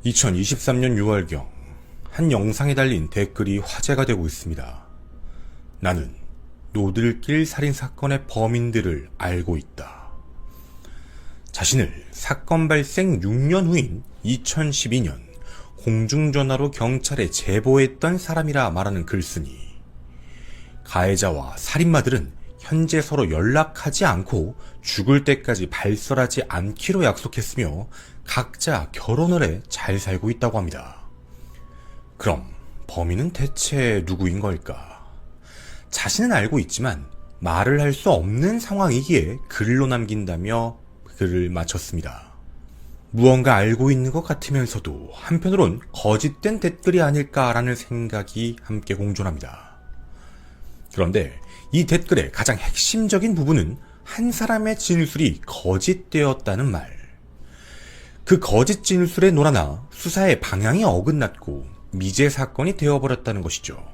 2023년 6월경 한 영상에 달린 댓글이 화제가 되고 있습니다. 나는 노들길 살인사건의 범인들을 알고 있다. 자신을 사건 발생 6년 후인 2012년 공중전화로 경찰에 제보했던 사람이라 말하는 글쓴이. 가해자와 살인마들은 현재 서로 연락하지 않고 죽을 때까지 발설하지 않기로 약속했으며 각자 결혼을 해 잘 살고 있다고 합니다. 그럼 범인은 대체 누구인 걸까? 자신은 알고 있지만 말을 할 수 없는 상황이기에 글로 남긴다며 글을 마쳤습니다. 무언가 알고 있는 것 같으면서도 한편으론 거짓된 댓글이 아닐까라는 생각이 함께 공존합니다. 그런데 이 댓글의 가장 핵심적인 부분은 한 사람의 진술이 거짓되었다는 말. 그 거짓 진술에 놀아나 수사의 방향이 어긋났고 미제 사건이 되어버렸다는 것이죠.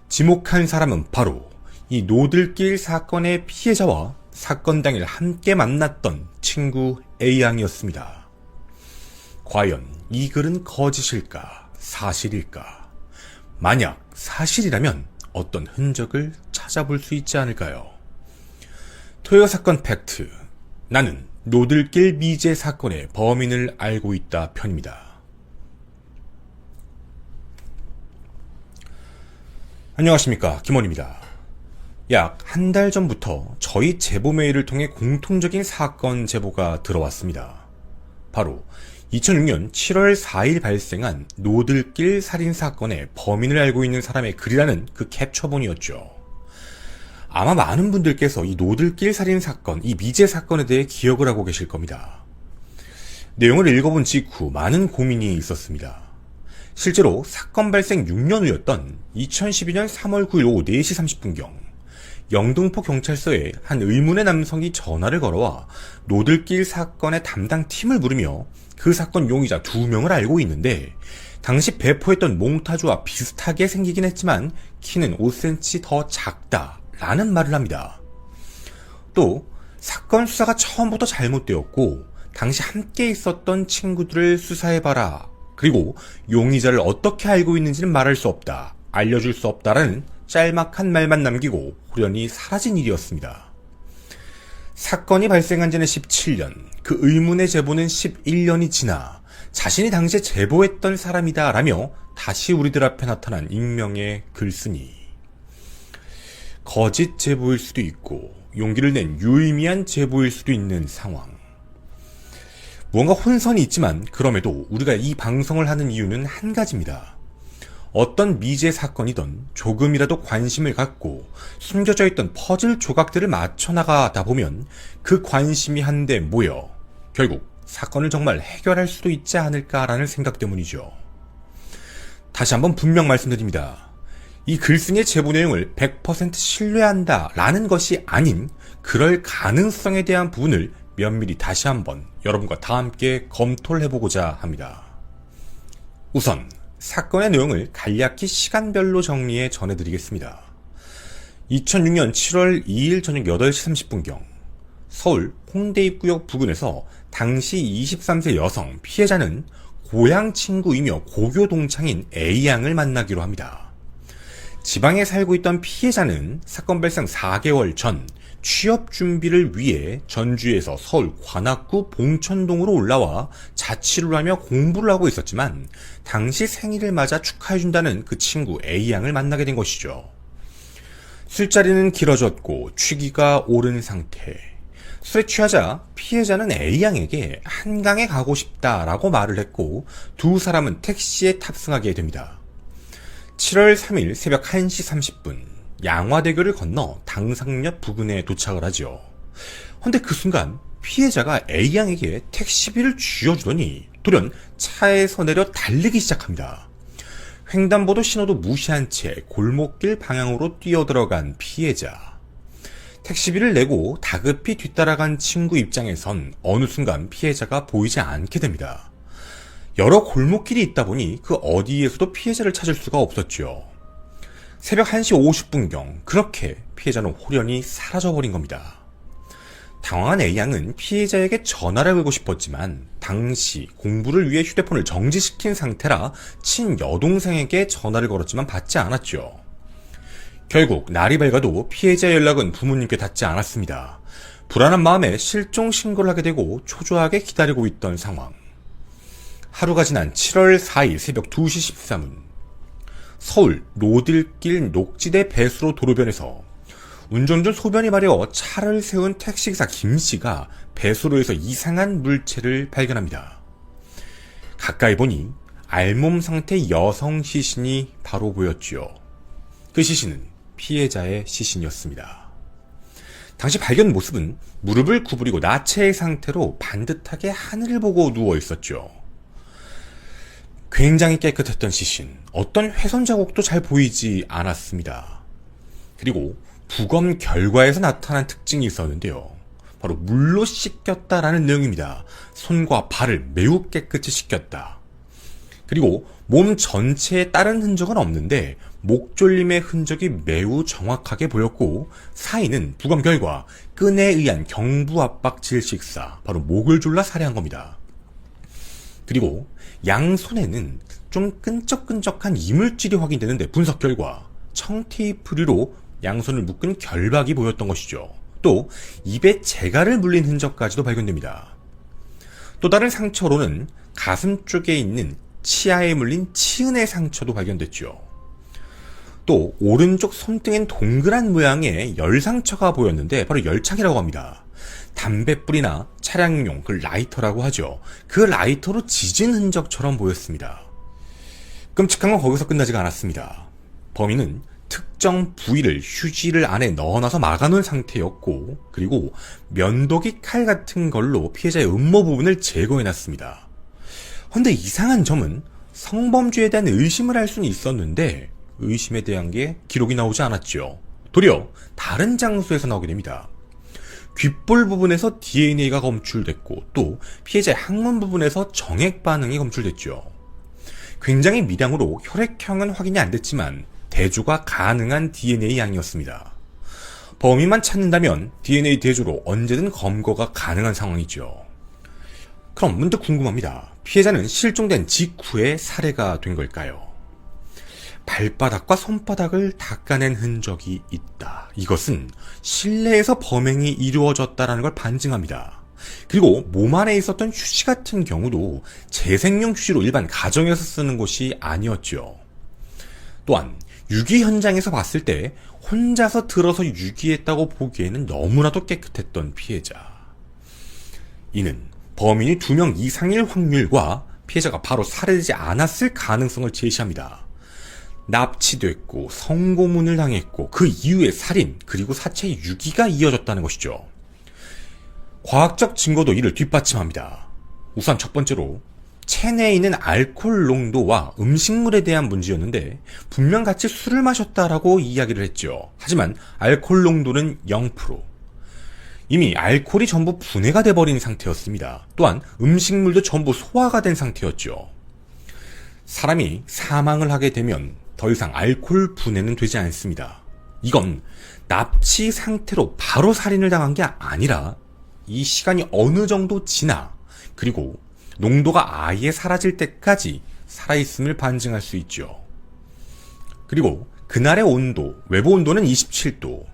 지목한 사람은 바로 이 노들길 사건의 피해자와 사건 당일 함께 만났던 친구 A양이었습니다. 과연 이 글은 거짓일까, 사실일까? 만약 사실이라면 어떤 흔적을 찾아볼 수 있지 않을까요? 토요 사건 팩트. 나는 노들길 미제 사건의 범인을 알고 있다 편입니다. 안녕하십니까, 김원입니다. 약 한 달 전부터 저희 제보 메일을 통해 공통적인 사건 제보가 들어왔습니다. 바로 2006년 7월 4일 발생한 노들길 살인사건의 범인을 알고 있는 사람의 글이라는 그 캡처본이었죠. 아마 많은 분들께서 이 노들길 살인사건, 이 미제 사건에 대해 기억을 하고 계실 겁니다. 내용을 읽어본 직후 많은 고민이 있었습니다. 실제로 사건 발생 6년 후였던 2012년 3월 9일 오후 4시 30분경 영등포 경찰서에 한 의문의 남성이 전화를 걸어와 노들길 사건의 담당 팀을 부르며 그 사건 용의자 2명을 알고 있는데 당시 배포했던 몽타주와 비슷하게 생기긴 했지만 키는 5cm 더 작다 라는 말을 합니다. 또 사건 수사가 처음부터 잘못되었고 당시 함께 있었던 친구들을 수사해봐라. 그리고 용의자를 어떻게 알고 있는지는 말할 수 없다. 알려줄 수 없다라는 짤막한 말만 남기고 호련히 사라진 일이었습니다. 사건이 발생한 지는 17년, 그 의문의 제보는 11년이 지나 자신이 당시에 제보했던 사람이다 라며 다시 우리들 앞에 나타난 익명의 글쓴이. 거짓 제보일 수도 있고 용기를 낸 유의미한 제보일 수도 있는 상황. 무언가 혼선이 있지만 그럼에도 우리가 이 방송을 하는 이유는 한 가지입니다. 어떤 미제 사건이든 조금이라도 관심을 갖고 숨겨져 있던 퍼즐 조각들을 맞춰나가다 보면 그 관심이 한데 모여 결국 사건을 정말 해결할 수도 있지 않을까라는 생각 때문이죠. 다시 한번 분명 말씀드립니다. 이 글쓴이의 제보 내용을 100% 신뢰한다 라는 것이 아닌 그럴 가능성에 대한 부분을 면밀히 다시 한번 여러분과 다 함께 검토를 해보고자 합니다. 우선 사건의 내용을 간략히 시간별로 정리해 전해드리겠습니다. 2006년 7월 2일 저녁 8시 30분경 서울 홍대 입구역 부근에서 당시 23세 여성 피해자는 고향 친구이며 고교 동창인 A양을 만나기로 합니다. 지방에 살고 있던 피해자는 사건 발생 4개월 전 취업 준비를 위해 전주에서 서울 관악구 봉천동으로 올라와 자취를 하며 공부를 하고 있었지만 당시 생일을 맞아 축하해준다는 그 친구 A양을 만나게 된 것이죠. 술자리는 길어졌고 취기가 오른 상태. 술에 취하자 피해자는 A양에게 한강에 가고 싶다라고 말을 했고 두 사람은 택시에 탑승하게 됩니다. 7월 3일 새벽 1시 30분 양화대교를 건너 당상역 부근에 도착을 하죠. 헌데 그 순간 피해자가 A양에게 택시비를 쥐어주더니 돌연 차에서 내려 달리기 시작합니다. 횡단보도 신호도 무시한 채 골목길 방향으로 뛰어들어간 피해자. 택시비를 내고 다급히 뒤따라간 친구 입장에선 어느 순간 피해자가 보이지 않게 됩니다. 여러 골목길이 있다 보니 그 어디에서도 피해자를 찾을 수가 없었죠. 새벽 1시 50분경 그렇게 피해자는 호련히 사라져버린 겁니다. 당황한 A양은 피해자에게 전화를 걸고 싶었지만 당시 공부를 위해 휴대폰을 정지시킨 상태라 친여동생에게 전화를 걸었지만 받지 않았죠. 결국 날이 밝아도 피해자의 연락은 부모님께 닿지 않았습니다. 불안한 마음에 실종 신고를 하게 되고 초조하게 기다리고 있던 상황. 하루가 지난 7월 4일 새벽 2시 13분 서울 노들길 녹지대 배수로 도로변에서 운전 중 소변이 마려 차를 세운 택시기사 김씨가 배수로에서 이상한 물체를 발견합니다. 가까이 보니 알몸 상태 여성 시신이 바로 보였지요. 그 시신은 피해자의 시신이었습니다. 당시 발견 모습은 무릎을 구부리고 나체의 상태로 반듯하게 하늘을 보고 누워 있었죠. 굉장히 깨끗했던 시신, 어떤 훼손 자국도 잘 보이지 않았습니다. 그리고 부검 결과에서 나타난 특징이 있었는데요. 바로 물로 씻겼다라는 내용입니다. 손과 발을 매우 깨끗이 씻겼다. 그리고 몸 전체에 다른 흔적은 없는데 목졸림의 흔적이 매우 정확하게 보였고 사인은 부검 결과 끈에 의한 경부압박 질식사, 바로 목을 졸라 살해한 겁니다. 그리고 양손에는 좀 끈적끈적한 이물질이 확인되는데 분석 결과 청테이프류로 양손을 묶은 결박이 보였던 것이죠. 또 입에 재갈을 물린 흔적까지도 발견됩니다. 또 다른 상처로는 가슴 쪽에 있는 치아에 물린 치은의 상처도 발견됐죠. 또 오른쪽 손등엔 동그란 모양의 열상처가 보였는데 바로 열창이라고 합니다. 담뱃불이나 차량용 그 라이터라고 하죠. 그 라이터로 지진 흔적처럼 보였습니다. 끔찍한 건 거기서 끝나지가 않았습니다. 범인은 특정 부위를 휴지를 안에 넣어놔서 막아놓은 상태였고, 그리고 면도기 칼 같은 걸로 피해자의 음모 부분을 제거해놨습니다. 그런데 이상한 점은 성범죄에 대한 의심을 할 수는 있었는데 의심에 대한 게 기록이 나오지 않았죠. 도리어 다른 장소에서 나오게 됩니다. 귓볼 부분에서 DNA가 검출됐고 또 피해자의 항문 부분에서 정액 반응이 검출됐죠. 굉장히 미량으로 혈액형은 확인이 안 됐지만 대조가 가능한 DNA 양이었습니다. 범인만 찾는다면 DNA 대조로 언제든 검거가 가능한 상황이죠. 그럼 문득 궁금합니다. 피해자는 실종된 직후에 살해가 된 걸까요? 발바닥과 손바닥을 닦아낸 흔적이 있다. 이것은 실내에서 범행이 이루어졌다는 걸 반증합니다. 그리고 몸 안에 있었던 휴지 같은 경우도 재생용 휴지로 일반 가정에서 쓰는 것이 아니었죠. 또한 유기 현장에서 봤을 때 혼자서 들어서 유기했다고 보기에는 너무나도 깨끗했던 피해자. 이는 범인이 2명 이상일 확률과 피해자가 바로 살해되지 않았을 가능성을 제시합니다. 납치됐고 성고문을 당했고 그 이후에 살인 그리고 사체 유기가 이어졌다는 것이죠. 과학적 증거도 이를 뒷받침합니다. 우선 첫 번째로 체내에 있는 알코올 농도와 음식물에 대한 문제였는데 분명 같이 술을 마셨다라고 이야기를 했죠. 하지만 알코올 농도는 0%. 이미 알코올이 전부 분해가 돼버린 상태였습니다. 또한 음식물도 전부 소화가 된 상태였죠. 사람이 사망을 하게 되면 더 이상 알코올 분해는 되지 않습니다. 이건 납치 상태로 바로 살인을 당한 게 아니라 이 시간이 어느 정도 지나 그리고 농도가 아예 사라질 때까지 살아있음을 반증할 수 있죠. 그리고 그날의 온도, 외부 온도는 27도,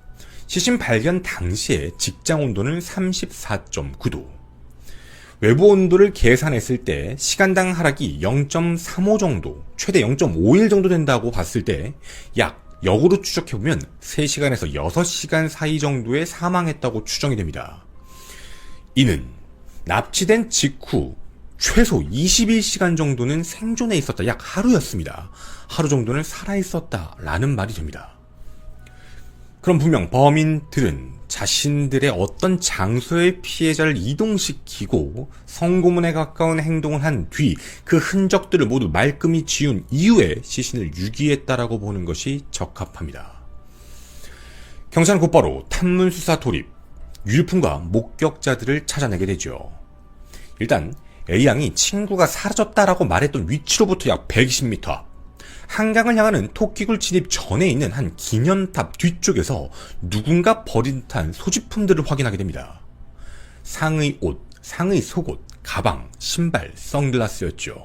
시신 발견 당시에 직장 온도는 34.9도, 외부 온도를 계산했을 때 시간당 하락이 0.35 정도, 최대 0.5일 정도 된다고 봤을 때 약 역으로 추적해보면 3시간에서 6시간 사이 정도에 사망했다고 추정이 됩니다. 이는 납치된 직후 최소 21시간 정도는 생존해 있었다. 약 하루였습니다. 하루 정도는 살아있었다라는 말이 됩니다. 그럼 분명 범인들은 자신들의 어떤 장소에 피해자를 이동시키고 성고문에 가까운 행동을 한 뒤 그 흔적들을 모두 말끔히 지운 이후에 시신을 유기했다라고 보는 것이 적합합니다. 경찰은 곧바로 탐문수사 돌입, 유류품과 목격자들을 찾아내게 되죠. 일단 A양이 친구가 사라졌다라고 말했던 위치로부터 약 120m 앞, 한강을 향하는 토끼굴 진입 전에 있는 한 기념탑 뒤쪽에서 누군가 버린 듯한 소지품들을 확인하게 됩니다. 상의 옷, 상의 속옷, 가방, 신발, 선글라스였죠.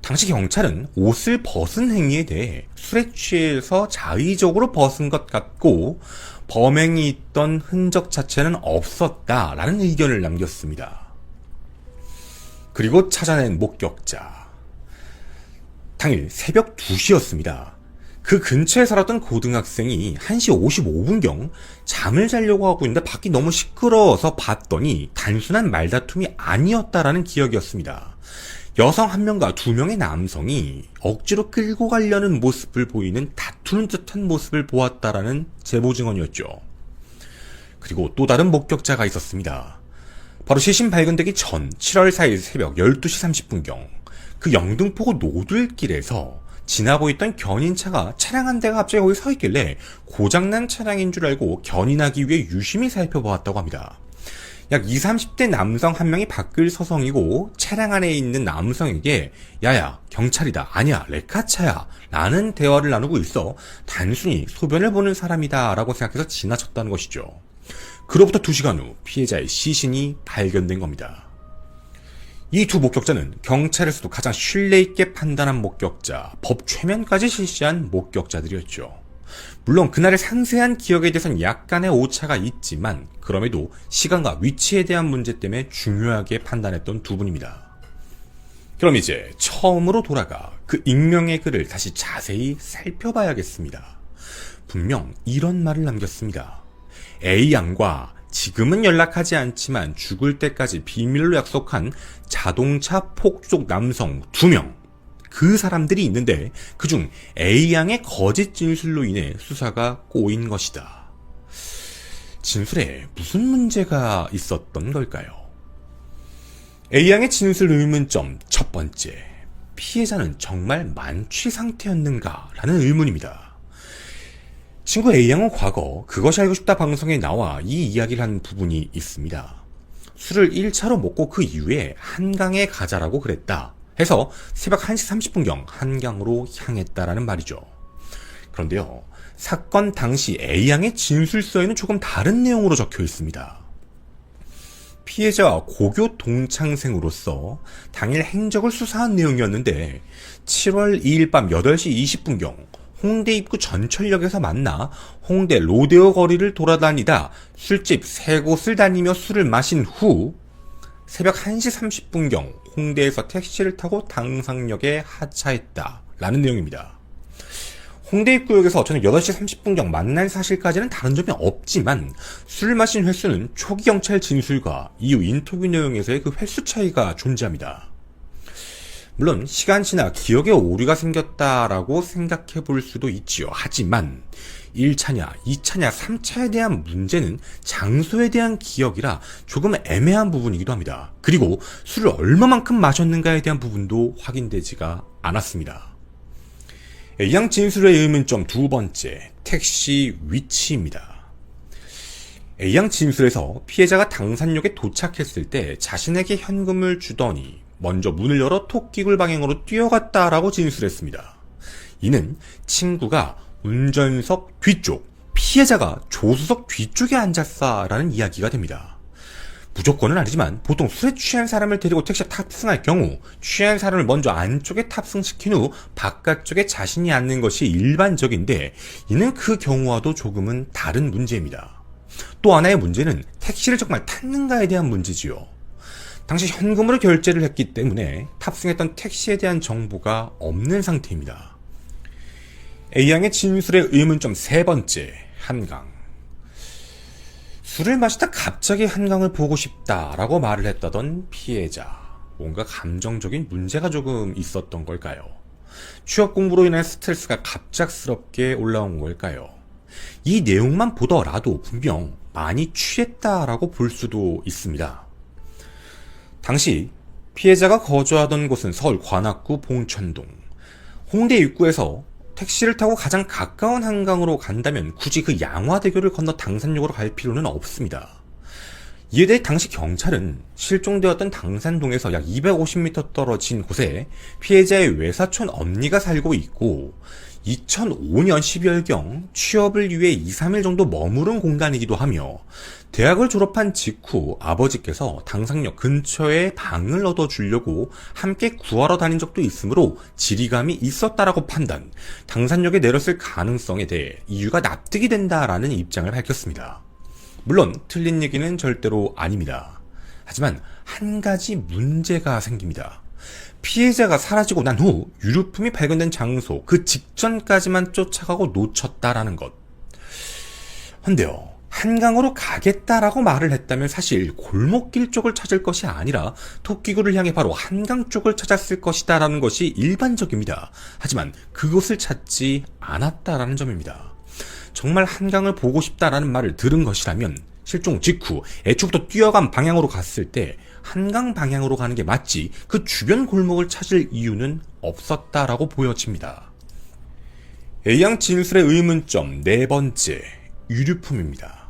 당시 경찰은 옷을 벗은 행위에 대해 술에 취해서 자의적으로 벗은 것 같고 범행이 있던 흔적 자체는 없었다라는 의견을 남겼습니다. 그리고 찾아낸 목격자. 당일 새벽 2시였습니다. 그 근처에 살았던 고등학생이 1시 55분경 잠을 자려고 하고 있는데 밖이 너무 시끄러워서 봤더니 단순한 말다툼이 아니었다라는 기억이었습니다. 여성 1명과 2명의 남성이 억지로 끌고 가려는 모습을 보이는 다투는 듯한 모습을 보았다라는 제보 증언이었죠. 그리고 또 다른 목격자가 있었습니다. 바로 시신 발견되기 전 7월 4일 새벽 12시 30분경 그 영등포구 노들길에서 지나고 있던 견인차가 차량 한 대가 갑자기 거기 서 있길래 고장난 차량인 줄 알고 견인하기 위해 유심히 살펴보았다고 합니다. 약 20, 30대 남성 1명이 밖을 서성이고 차량 안에 있는 남성에게 야야 경찰이다 아니야 레카차야 라는 대화를 나누고 있어 단순히 소변을 보는 사람이다 라고 생각해서 지나쳤다는 것이죠. 그로부터 2시간 후 피해자의 시신이 발견된 겁니다. 이 두 목격자는 경찰에서도 가장 신뢰있게 판단한 목격자, 법 최면까지 실시한 목격자들이었죠. 물론 그날의 상세한 기억에 대해서는 약간의 오차가 있지만 그럼에도 시간과 위치에 대한 문제 때문에 중요하게 판단했던 두 분입니다. 그럼 이제 처음으로 돌아가 그 익명의 글을 다시 자세히 살펴봐야겠습니다. 분명 이런 말을 남겼습니다. A양과 지금은 연락하지 않지만 죽을 때까지 비밀로 약속한 자동차 폭주족 남성 2명. 그 사람들이 있는데 그중 A양의 거짓 진술로 인해 수사가 꼬인 것이다. 진술에 무슨 문제가 있었던 걸까요? A양의 진술 의문점 첫 번째. 피해자는 정말 만취 상태였는가? 라는 의문입니다. 친구 A양은 과거 그것이 알고 싶다 방송에 나와 이 이야기를 한 부분이 있습니다. 술을 1차로 먹고 그 이후에 한강에 가자라고 그랬다 해서 새벽 1시 30분경 한강으로 향했다라는 말이죠. 그런데요, 사건 당시 A양의 진술서에는 조금 다른 내용으로 적혀 있습니다. 피해자와 고교 동창생으로서 당일 행적을 수사한 내용이었는데 7월 2일 밤 8시 20분경 홍대 입구 전철역에서 만나 홍대 로데오 거리를 돌아다니다 술집 3곳을 다니며 술을 마신 후 새벽 1시 30분경 홍대에서 택시를 타고 당상역에 하차했다 라는 내용입니다. 홍대 입구역에서 저녁 8시 30분경 만날 사실까지는 다른 점이 없지만 술 마신 횟수는 초기 경찰 진술과 이후 인터뷰 내용에서의 그 횟수 차이가 존재합니다. 물론 시간 지나 기억에 오류가 생겼다라고 생각해 볼 수도 있지요. 하지만 1차냐, 2차냐, 3차에 대한 문제는 장소에 대한 기억이라 조금 애매한 부분이기도 합니다. 그리고 술을 얼마만큼 마셨는가에 대한 부분도 확인되지가 않았습니다. A양 진술의 의문점 두 번째, 택시 위치입니다. A양 진술에서 피해자가 당산역에 도착했을 때 자신에게 현금을 주더니 먼저 문을 열어 토끼굴 방향으로 뛰어갔다라고 진술했습니다. 이는 친구가 운전석 뒤쪽, 피해자가 조수석 뒤쪽에 앉았다라는 이야기가 됩니다. 무조건은 아니지만 보통 술에 취한 사람을 데리고 택시에 탑승할 경우 취한 사람을 먼저 안쪽에 탑승시킨 후 바깥쪽에 자신이 앉는 것이 일반적인데 이는 그 경우와도 조금은 다른 문제입니다. 또 하나의 문제는 택시를 정말 탔는가에 대한 문제지요. 당시 현금으로 결제를 했기 때문에 탑승했던 택시에 대한 정보가 없는 상태입니다. A양의 진술의 의문점 세 번째, 한강. 술을 마시다 갑자기 한강을 보고 싶다라고 말을 했다던 피해자. 뭔가 감정적인 문제가 조금 있었던 걸까요? 취업 공부로 인한 스트레스가 갑작스럽게 올라온 걸까요? 이 내용만 보더라도 분명 많이 취했다라고 볼 수도 있습니다. 당시 피해자가 거주하던 곳은 서울 관악구 봉천동. 홍대 입구에서 택시를 타고 가장 가까운 한강으로 간다면 굳이 그 양화대교를 건너 당산역으로 갈 필요는 없습니다. 이에 대해 당시 경찰은 실종되었던 당산동에서 약 250m 떨어진 곳에 피해자의 외사촌 언니가 살고 있고 2005년 12월경 취업을 위해 2, 3일 정도 머무른 공간이기도 하며 대학을 졸업한 직후 아버지께서 당상역 근처에 방을 얻어주려고 함께 구하러 다닌 적도 있으므로 지리감이 있었다라고 판단, 당산역에 내렸을 가능성에 대해 이유가 납득이 된다라는 입장을 밝혔습니다. 물론 틀린 얘기는 절대로 아닙니다. 하지만 한 가지 문제가 생깁니다. 피해자가 사라지고 난 후 유류품이 발견된 장소 그 직전까지만 쫓아가고 놓쳤다라는 것. 근데요, 한강으로 가겠다라고 말을 했다면 사실 골목길 쪽을 찾을 것이 아니라 토끼구를 향해 바로 한강 쪽을 찾았을 것이다 라는 것이 일반적입니다. 하지만 그곳을 찾지 않았다라는 점입니다. 정말 한강을 보고 싶다라는 말을 들은 것이라면 실종 직후 애초부터 뛰어간 방향으로 갔을 때 한강 방향으로 가는 게 맞지 그 주변 골목을 찾을 이유는 없었다라고 보여집니다. A양 진술의 의문점 네 번째, 유류품입니다.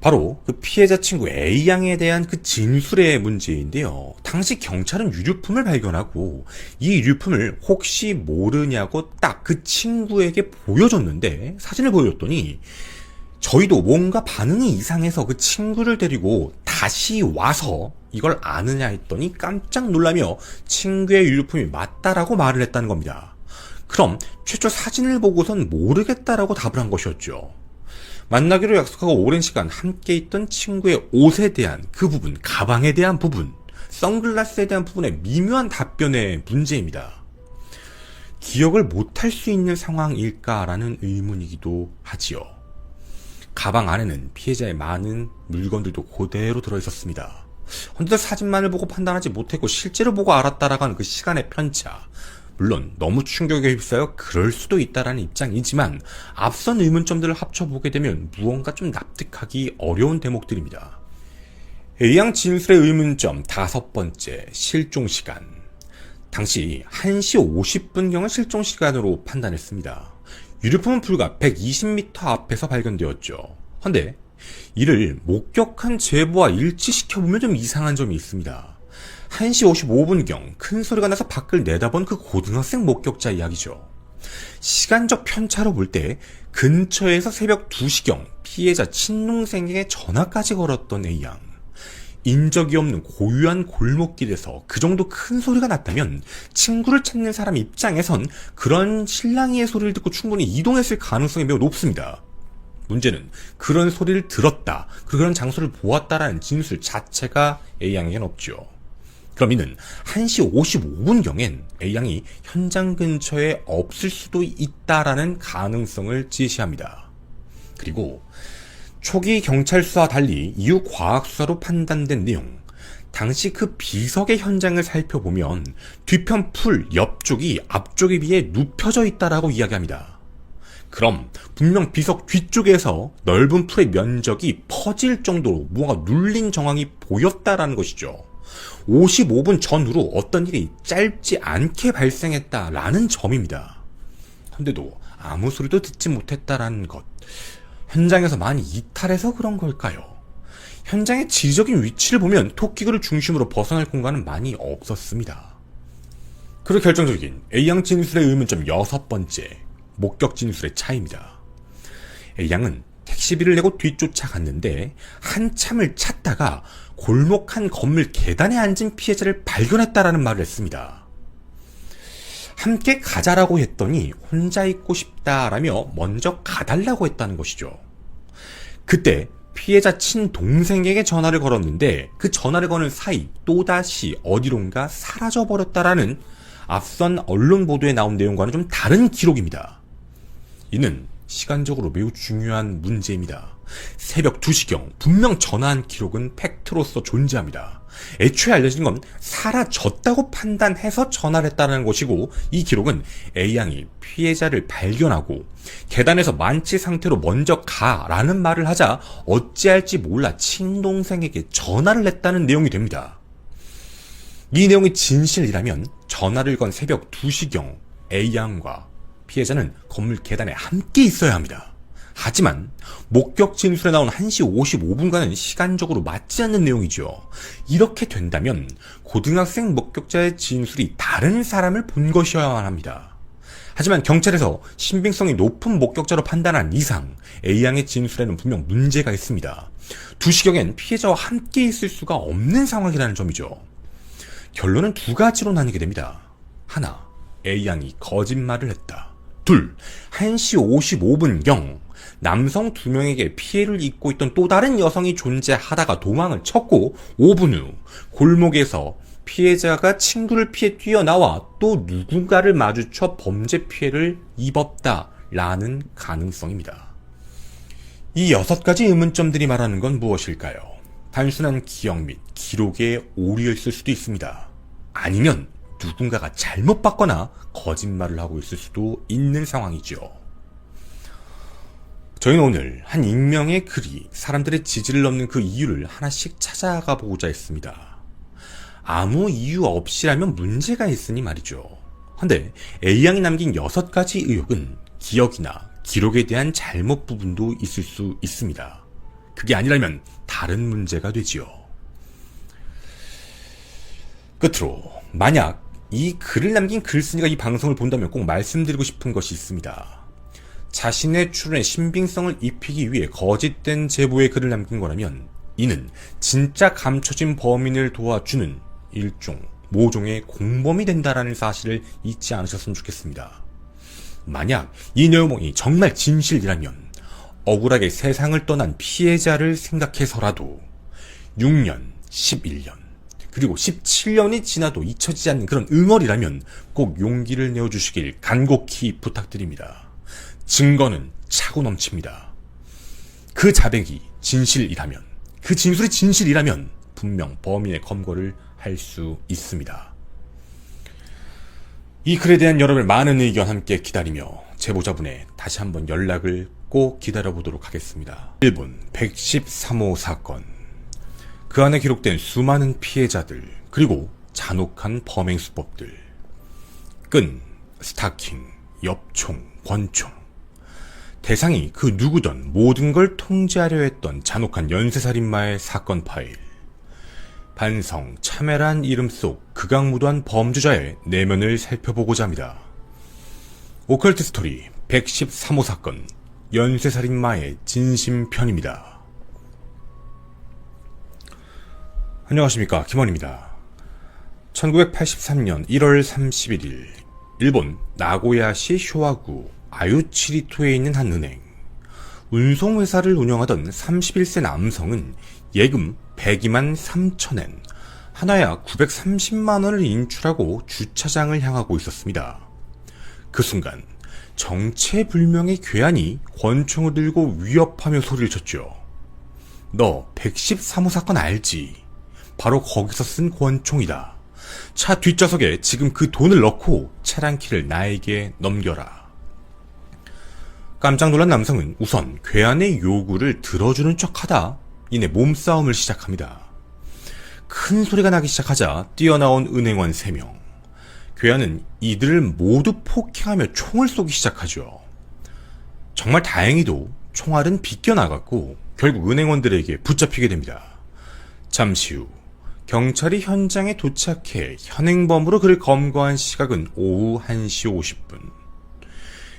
바로 그 피해자 친구 A양에 대한 그 진술의 문제인데요. 당시 경찰은 유류품을 발견하고 이 유류품을 혹시 모르냐고 딱 그 친구에게 보여줬는데, 사진을 보여줬더니 저희도 뭔가 반응이 이상해서 그 친구를 데리고 다시 와서 이걸 아느냐 했더니 깜짝 놀라며 친구의 유류품이 맞다라고 말을 했다는 겁니다. 그럼 최초 사진을 보고선 모르겠다라고 답을 한 것이었죠. 만나기로 약속하고 오랜 시간 함께 있던 친구의 옷에 대한 그 부분, 가방에 대한 부분, 선글라스에 대한 부분의 미묘한 답변의 문제입니다. 기억을 못할 수 있는 상황일까라는 의문이기도 하지요. 가방 안에는 피해자의 많은 물건들도 그대로 들어있었습니다. 헌데 사진만을 보고 판단하지 못했고 실제로 보고 알았다라고 하는 그 시간의 편차. 물론 너무 충격에 휩싸여 그럴 수도 있다라는 입장이지만 앞선 의문점들을 합쳐보게 되면 무언가 좀 납득하기 어려운 대목들입니다. A양 진술의 의문점 다섯 번째, 실종 시간. 당시 1시 50분경을 실종 시간으로 판단했습니다. 유류품은 불과 120m 앞에서 발견되었죠. 헌데 이를 목격한 제보와 일치시켜보면 좀 이상한 점이 있습니다. 1시 55분경 큰 소리가 나서 밖을 내다본 그 고등학생 목격자 이야기죠. 시간적 편차로 볼 때 근처에서 새벽 2시경 피해자 친동생에게 전화까지 걸었던 A양. 인적이 없는 고유한 골목길에서 그 정도 큰 소리가 났다면 친구를 찾는 사람 입장에선 그런 실랑이의 소리를 듣고 충분히 이동했을 가능성이 매우 높습니다. 문제는 그런 소리를 들었다, 그런 장소를 보았다라는 진술 자체가 A양에겐 없죠. 그럼 이는 1시 55분경엔 A양이 현장 근처에 없을 수도 있다라는 가능성을 제시합니다. 그리고 초기 경찰 수사와 달리 이후 과학 수사로 판단된 내용, 당시 그 비석의 현장을 살펴보면 뒤편 풀 옆쪽이 앞쪽에 비해 눕혀져 있다라고 이야기합니다. 그럼 분명 비석 뒤쪽에서 넓은 풀의 면적이 퍼질 정도로 무언가 눌린 정황이 보였다라는 것이죠. 55분 전후로 어떤 일이 짧지 않게 발생했다라는 점입니다. 그런데도 아무 소리도 듣지 못했다라는 것. 현장에서 많이 이탈해서 그런 걸까요? 현장의 지리적인 위치를 보면 토끼구를 중심으로 벗어날 공간은 많이 없었습니다. 그리고 결정적인 A양 진술의 의문점 여섯 번째, 목격 진술의 차이입니다. A양은 택시비를 내고 뒤쫓아갔는데 한참을 찾다가 골목 한 건물 계단에 앉은 피해자를 발견했다라는 말을 했습니다. 함께 가자라고 했더니 혼자 있고 싶다라며 먼저 가달라고 했다는 것이죠. 그때 피해자 친동생에게 전화를 걸었는데 그 전화를 거는 사이 또다시 어디론가 사라져버렸다라는 앞선 언론 보도에 나온 내용과는 좀 다른 기록입니다. 이는 시간적으로 매우 중요한 문제입니다. 새벽 2시경 분명 전화한 기록은 팩트로서 존재합니다. 애초에 알려진 건 사라졌다고 판단해서 전화를 했다는 것이고, 이 기록은 A양이 피해자를 발견하고 계단에서 만취 상태로 먼저 가라는 말을 하자 어찌할지 몰라 친동생에게 전화를 했다는 내용이 됩니다. 이 내용이 진실이라면 전화를 건 새벽 2시경 A양과 피해자는 건물 계단에 함께 있어야 합니다. 하지만 목격 진술에 나온 1시 55분과는 시간적으로 맞지 않는 내용이죠. 이렇게 된다면 고등학생 목격자의 진술이 다른 사람을 본 것이어야만 합니다. 하지만 경찰에서 신빙성이 높은 목격자로 판단한 이상 A양의 진술에는 분명 문제가 있습니다. 2시경엔 피해자와 함께 있을 수가 없는 상황이라는 점이죠. 결론은 두 가지로 나뉘게 됩니다. 하나, A양이 거짓말을 했다. 둘, 1시 55분경 남성 2명에게 피해를 입고 있던 또 다른 여성이 존재하다가 도망을 쳤고 5분 후 골목에서 피해자가 친구를 피해 뛰어나와 또 누군가를 마주쳐 범죄 피해를 입었다라는 가능성입니다. 이 6가지 의문점들이 말하는 건 무엇일까요? 단순한 기억 및 기록의 오류였을 수도 있습니다. 아니면 누군가가 잘못 봤거나 거짓말을 하고 있을 수도 있는 상황이죠. 저희는 오늘 한 익명의 글이 사람들의 지지를 넘는 그 이유를 하나씩 찾아가 보고자 했습니다. 아무 이유 없이라면 문제가 있으니 말이죠. 근데 A양이 남긴 6가지 의혹은 기억이나 기록에 대한 잘못 부분도 있을 수 있습니다. 그게 아니라면 다른 문제가 되지요. 끝으로 만약 이 글을 남긴 글쓴이가 이 방송을 본다면 꼭 말씀드리고 싶은 것이 있습니다. 자신의 출연의 신빙성을 입히기 위해 거짓된 제보의 글을 남긴 거라면 이는 진짜 감춰진 범인을 도와주는 일종, 모종의 공범이 된다라는 사실을 잊지 않으셨으면 좋겠습니다. 만약 이 내용이 정말 진실이라면 억울하게 세상을 떠난 피해자를 생각해서라도 6년, 11년, 그리고 17년이 지나도 잊혀지지 않는 그런 응어리라면 꼭 용기를 내어주시길 간곡히 부탁드립니다. 증거는 차고 넘칩니다. 그 자백이 진실이라면, 그 진술이 진실이라면 분명 범인의 검거를 할 수 있습니다. 이 글에 대한 여러분의 많은 의견 함께 기다리며 제보자분의 다시 한번 연락을 꼭 기다려보도록 하겠습니다. 일본 113호 사건, 그 안에 기록된 수많은 피해자들, 그리고 잔혹한 범행 수법들, 끈, 스타킹, 엽총, 권총, 대상이 그 누구든 모든 걸 통제하려 했던 잔혹한 연쇄살인마의 사건 파일, 반성, 참회란 이름 속 극악무도한 범죄자의 내면을 살펴보고자 합니다. 오컬트 스토리 113호 사건, 연쇄살인마의 진심편입니다. 안녕하십니까, 김원입니다. 1983년 1월 31일 일본 나고야시 쇼와구 아유치리토에 있는 한 은행, 운송회사를 운영하던 31세 남성은 예금 102만 3천엔, 하나야 930만원을 인출하고 주차장을 향하고 있었습니다. 그 순간 정체불명의 괴한이 권총을 들고 위협하며 소리를 쳤죠. 너 113호 사건 알지? 바로 거기서 쓴 권총이다. 차 뒷좌석에 지금 그 돈을 넣고 차량 키를 나에게 넘겨라. 깜짝 놀란 남성은 우선 괴한의 요구를 들어주는 척하다 이내 몸싸움을 시작합니다. 큰 소리가 나기 시작하자 뛰어나온 은행원 3명. 괴한은 이들을 모두 폭행하며 총을 쏘기 시작하죠. 정말 다행히도 총알은 비껴나갔고 결국 은행원들에게 붙잡히게 됩니다. 잠시 후 경찰이 현장에 도착해 현행범으로 그를 검거한 시각은 오후 1시 50분.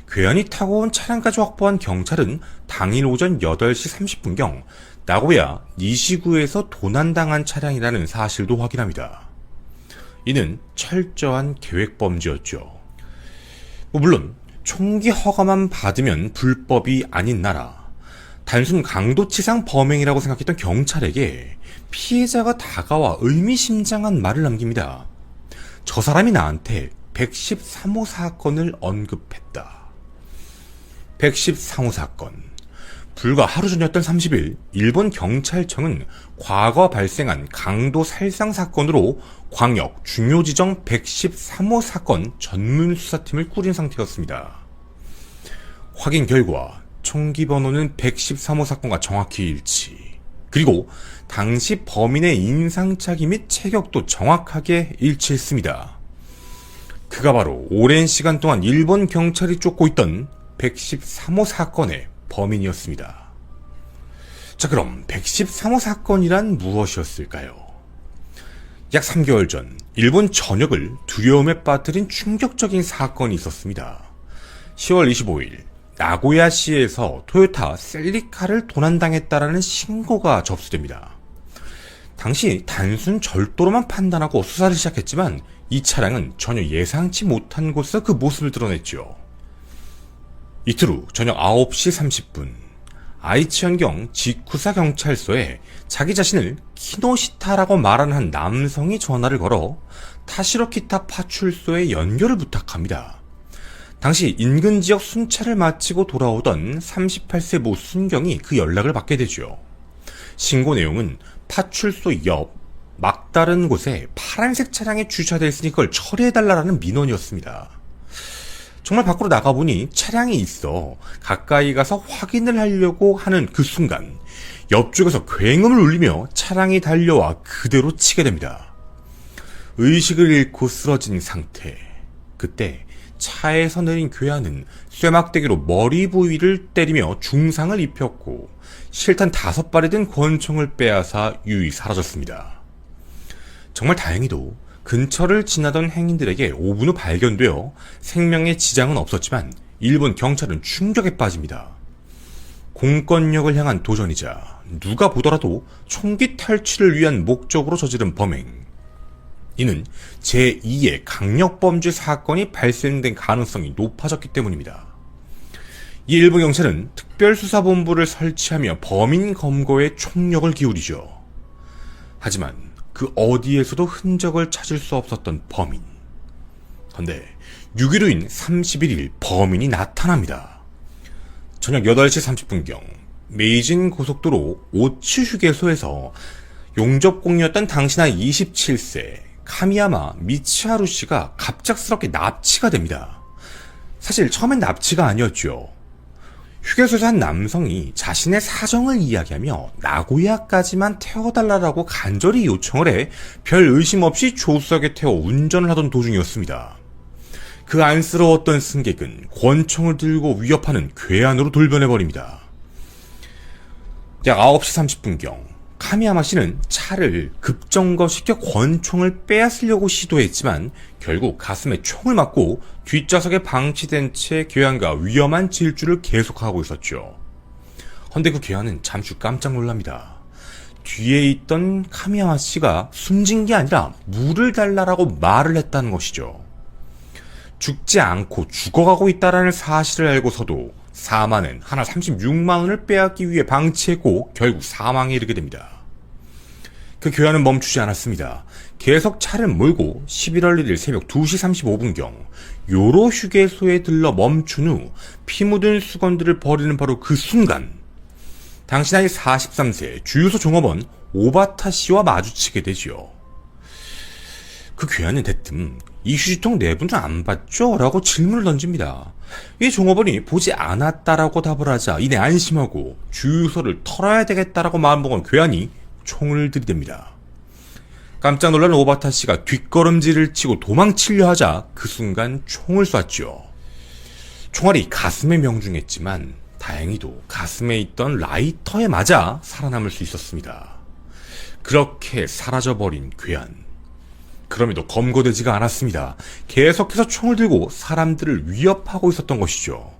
괴한이 타고 온 차량까지 확보한 경찰은 당일 오전 8시 30분경 나고야 니시구에서 도난당한 차량이라는 사실도 확인합니다. 이는 철저한 계획범죄였죠. 물론 총기 허가만 받으면 불법이 아닌 나라, 단순 강도치상 범행이라고 생각했던 경찰에게 피해자가 다가와 의미심장한 말을 남깁니다. 저 사람이 나한테 113호 사건을 언급했다. 113호 사건. 불과 하루 전이었던 30일, 일본 경찰청은 과거 발생한 강도 살상 사건으로 광역 중요지정 113호 사건 전문 수사팀을 꾸린 상태였습니다. 확인 결과 총기 번호는 113호 사건과 정확히 일치, 그리고 당시 범인의 인상착의 및 체격도 정확하게 일치했습니다. 그가 바로 오랜 시간 동안 일본 경찰이 쫓고 있던 113호 사건의 범인이었습니다. 자, 그럼 113호 사건이란 무엇이었을까요? 약 3개월 전 일본 전역을 두려움에 빠뜨린 충격적인 사건이 있었습니다. 10월 25일 나고야시에서 토요타 셀리카를 도난당했다라는 신고가 접수됩니다. 당시 단순 절도로만 판단하고 수사를 시작했지만 이 차량은 전혀 예상치 못한 곳에서 그 모습을 드러냈죠. 이틀 후 저녁 9시 30분 아이치현경 지쿠사 경찰서에 자기 자신을 키노시타라고 말하는 한 남성이 전화를 걸어 타시로키타 파출소에 연결을 부탁합니다. 당시 인근 지역 순찰을 마치고 돌아오던 38세 모 순경이 그 연락을 받게 되죠. 신고 내용은 파출소 옆 막다른 곳에 파란색 차량이 주차되어 있으니 그걸 처리해달라는 민원이었습니다. 정말 밖으로 나가보니 차량이 있어 가까이 가서 확인을 하려고 하는 그 순간 옆쪽에서 굉음을 울리며 차량이 달려와 그대로 치게 됩니다. 의식을 잃고 쓰러진 상태. 그때 차에서 내린 괴한은 쇠막대기로 머리 부위를 때리며 중상을 입혔고 실탄 5발이 든 권총을 빼앗아 유유히 사라졌습니다. 정말 다행히도 근처를 지나던 행인들에게 5분 후 발견되어 생명에 지장은 없었지만 일본 경찰은 충격에 빠집니다. 공권력을 향한 도전이자 누가 보더라도 총기 탈취를 위한 목적으로 저지른 범행. 이는 제2의 강력범죄 사건이 발생된 가능성이 높아졌기 때문입니다. 이 일본 경찰은 특별수사본부를 설치하며 범인 검거에 총력을 기울이죠. 하지만 그 어디에서도 흔적을 찾을 수 없었던 범인. 그런데 6일 후인 31일 범인이 나타납니다. 저녁 8시 30분경 메이진 고속도로 오츠 휴게소에서 용접공이었던 당시 나이 27세 카미야마 미치하루 씨가 갑작스럽게 납치가 됩니다. 사실 처음엔 납치가 아니었죠. 휴게소에서 한 남성이 자신의 사정을 이야기하며 나고야까지만 태워달라고 간절히 요청을 해 별 의심 없이 조수석에 태워 운전을 하던 도중이었습니다. 그 안쓰러웠던 승객은 권총을 들고 위협하는 괴한으로 돌변해버립니다. 약 9시 30분경 카미야마 씨는 차를 급정거시켜 권총을 빼앗으려고 시도했지만 결국 가슴에 총을 맞고 뒷좌석에 방치된 채 괴한과 위험한 질주를 계속하고 있었죠. 헌데 그 괴한은 잠시 깜짝 놀랍니다. 뒤에 있던 카미야마 씨가 숨진 게 아니라 물을 달라라고 말을 했다는 것이죠. 죽지 않고 죽어가고 있다라는 사실을 알고서도 사마는 하나 36만 원을 빼앗기 위해 방치했고 결국 사망에 이르게 됩니다. 그 괴한은 멈추지 않았습니다. 계속 차를 몰고 11월 1일 새벽 2시 35분경 요로 휴게소에 들러 멈춘 후 피 묻은 수건들을 버리는 바로 그 순간 당시 나이 43세 주유소 종업원 오바타 씨와 마주치게 되지요. 그 괴한은 대뜸 이 휴지통 내부는 안 봤죠? 라고 질문을 던집니다. 이 종업원이 보지 않았다라고 답을 하자 이내 안심하고 주유소를 털어야 되겠다라고 마음먹은 괴한이 총을 들이댑니다. 깜짝 놀란 오바타 씨가 뒷걸음질을 치고 도망치려 하자 그 순간 총을 쐈죠. 총알이 가슴에 명중했지만 다행히도 가슴에 있던 라이터에 맞아 살아남을 수 있었습니다. 그렇게 사라져버린 괴한. 그럼에도 검거되지가 않았습니다. 계속해서 총을 들고 사람들을 위협하고 있었던 것이죠.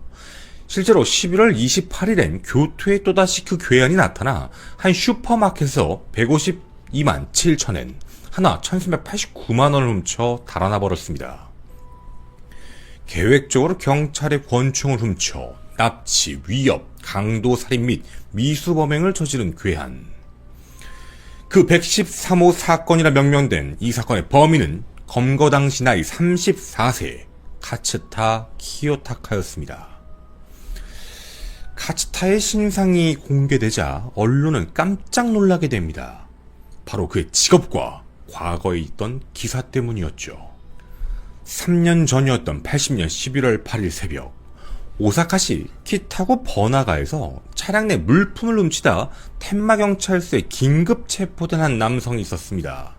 실제로 11월 28일엔 교토에 또다시 그 괴한이 나타나 한 슈퍼마켓에서 152만 7천엔, 하나 1389만 원을 훔쳐 달아나 버렸습니다. 계획적으로 경찰의 권총을 훔쳐 납치, 위협, 강도살인 및 미수범행을 저지른 괴한. 그 113호 사건이라 명명된 이 사건의 범인은 검거 당시 나이 34세 카츠타 키요타카였습니다. 카츠타의 신상이 공개되자 언론은 깜짝 놀라게 됩니다. 바로 그의 직업과 과거에 있던 기사 때문이었죠. 3년 전이었던 80년 11월 8일 새벽 오사카시 키타고 버나가에서 차량 내 물품을 훔치다 텐마경찰서에 긴급 체포된 한 남성이 있었습니다.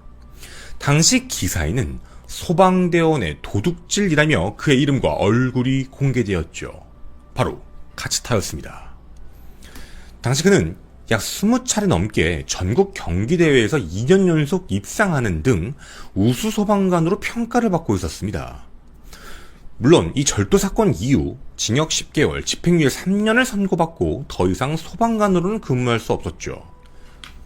당시 기사에는 소방대원의 도둑질이라며 그의 이름과 얼굴이 공개되었죠. 바로 카츠타였습니다. 당시 그는 약 20차례 넘게 전국 경기대회에서 2년 연속 입상하는 등 우수소방관으로 평가를 받고 있었습니다. 물론 이 절도 사건 이후 징역 10개월, 집행유예 3년을 선고받고 더 이상 소방관으로는 근무할 수 없었죠.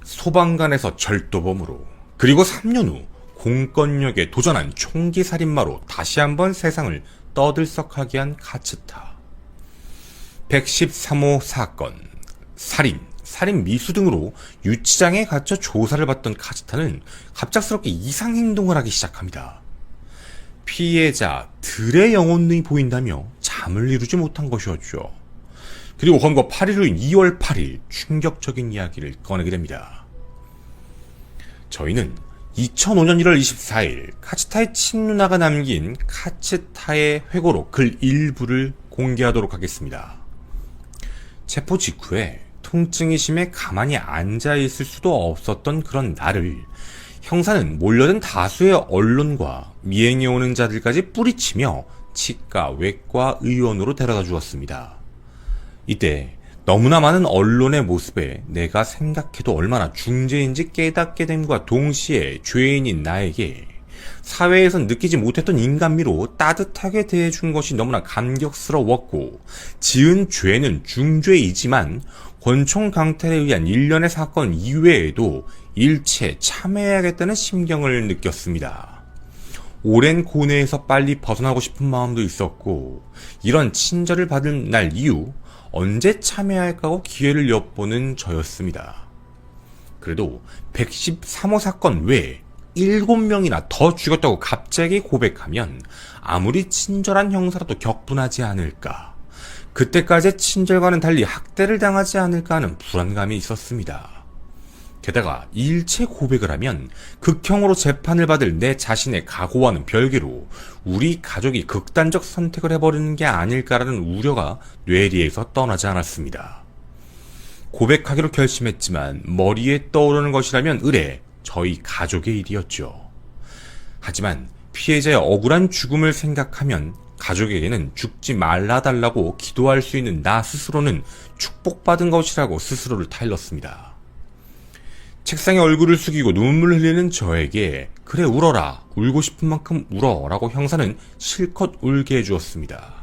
소방관에서 절도범으로, 그리고 3년 후 공권력에 도전한 총기살인마로 다시 한번 세상을 떠들썩하게 한 카츠타. 113호 사건, 살인 미수 등으로 유치장에 갇혀 조사를 받던 카츠타는 갑작스럽게 이상행동을 하기 시작합니다. 피해자들의 영혼이 보인다며 잠을 이루지 못한 것이었죠. 그리고 검거 8일 후인 2월 8일 충격적인 이야기를 꺼내게 됩니다. 저희는 2005년 1월 24일 카츠타의 친누나가 남긴 카츠타의 회고록 글 일부를 공개하도록 하겠습니다. 체포 직후에 통증이 심해 가만히 앉아있을 수도 없었던 그런 나를 형사는 몰려든 다수의 언론과 미행해 오는 자들까지 뿌리치며 치과, 외과 의원으로 데려다 주었습니다. 이때 너무나 많은 언론의 모습에 내가 생각해도 얼마나 중죄인지 깨닫게 됨과 동시에 죄인인 나에게 사회에선 느끼지 못했던 인간미로 따뜻하게 대해준 것이 너무나 감격스러웠고, 지은 죄는 중죄이지만 권총 강탈에 의한 일련의 사건 이외에도 일체 참여해야겠다는 심경을 느꼈습니다. 오랜 고뇌에서 빨리 벗어나고 싶은 마음도 있었고, 이런 친절을 받은 날 이후 언제 참여할까 하고 기회를 엿보는 저였습니다. 그래도 113호 사건 외에 7명이나 더 죽였다고 갑자기 고백하면 아무리 친절한 형사라도 격분하지 않을까, 그때까지의 친절과는 달리 학대를 당하지 않을까 하는 불안감이 있었습니다. 게다가 일체 고백을 하면 극형으로 재판을 받을 내 자신의 각오와는 별개로 우리 가족이 극단적 선택을 해버리는 게 아닐까라는 우려가 뇌리에서 떠나지 않았습니다. 고백하기로 결심했지만 머리에 떠오르는 것이라면 의례 저희 가족의 일이었죠. 하지만 피해자의 억울한 죽음을 생각하면 가족에게는 죽지 말아달라고 기도할 수 있는 나 스스로는 축복받은 것이라고 스스로를 타일렀습니다. 책상에 얼굴을 숙이고 눈물을 흘리는 저에게 그래 울어라, 울고 싶은 만큼 울어 라고 형사는 실컷 울게 해주었습니다.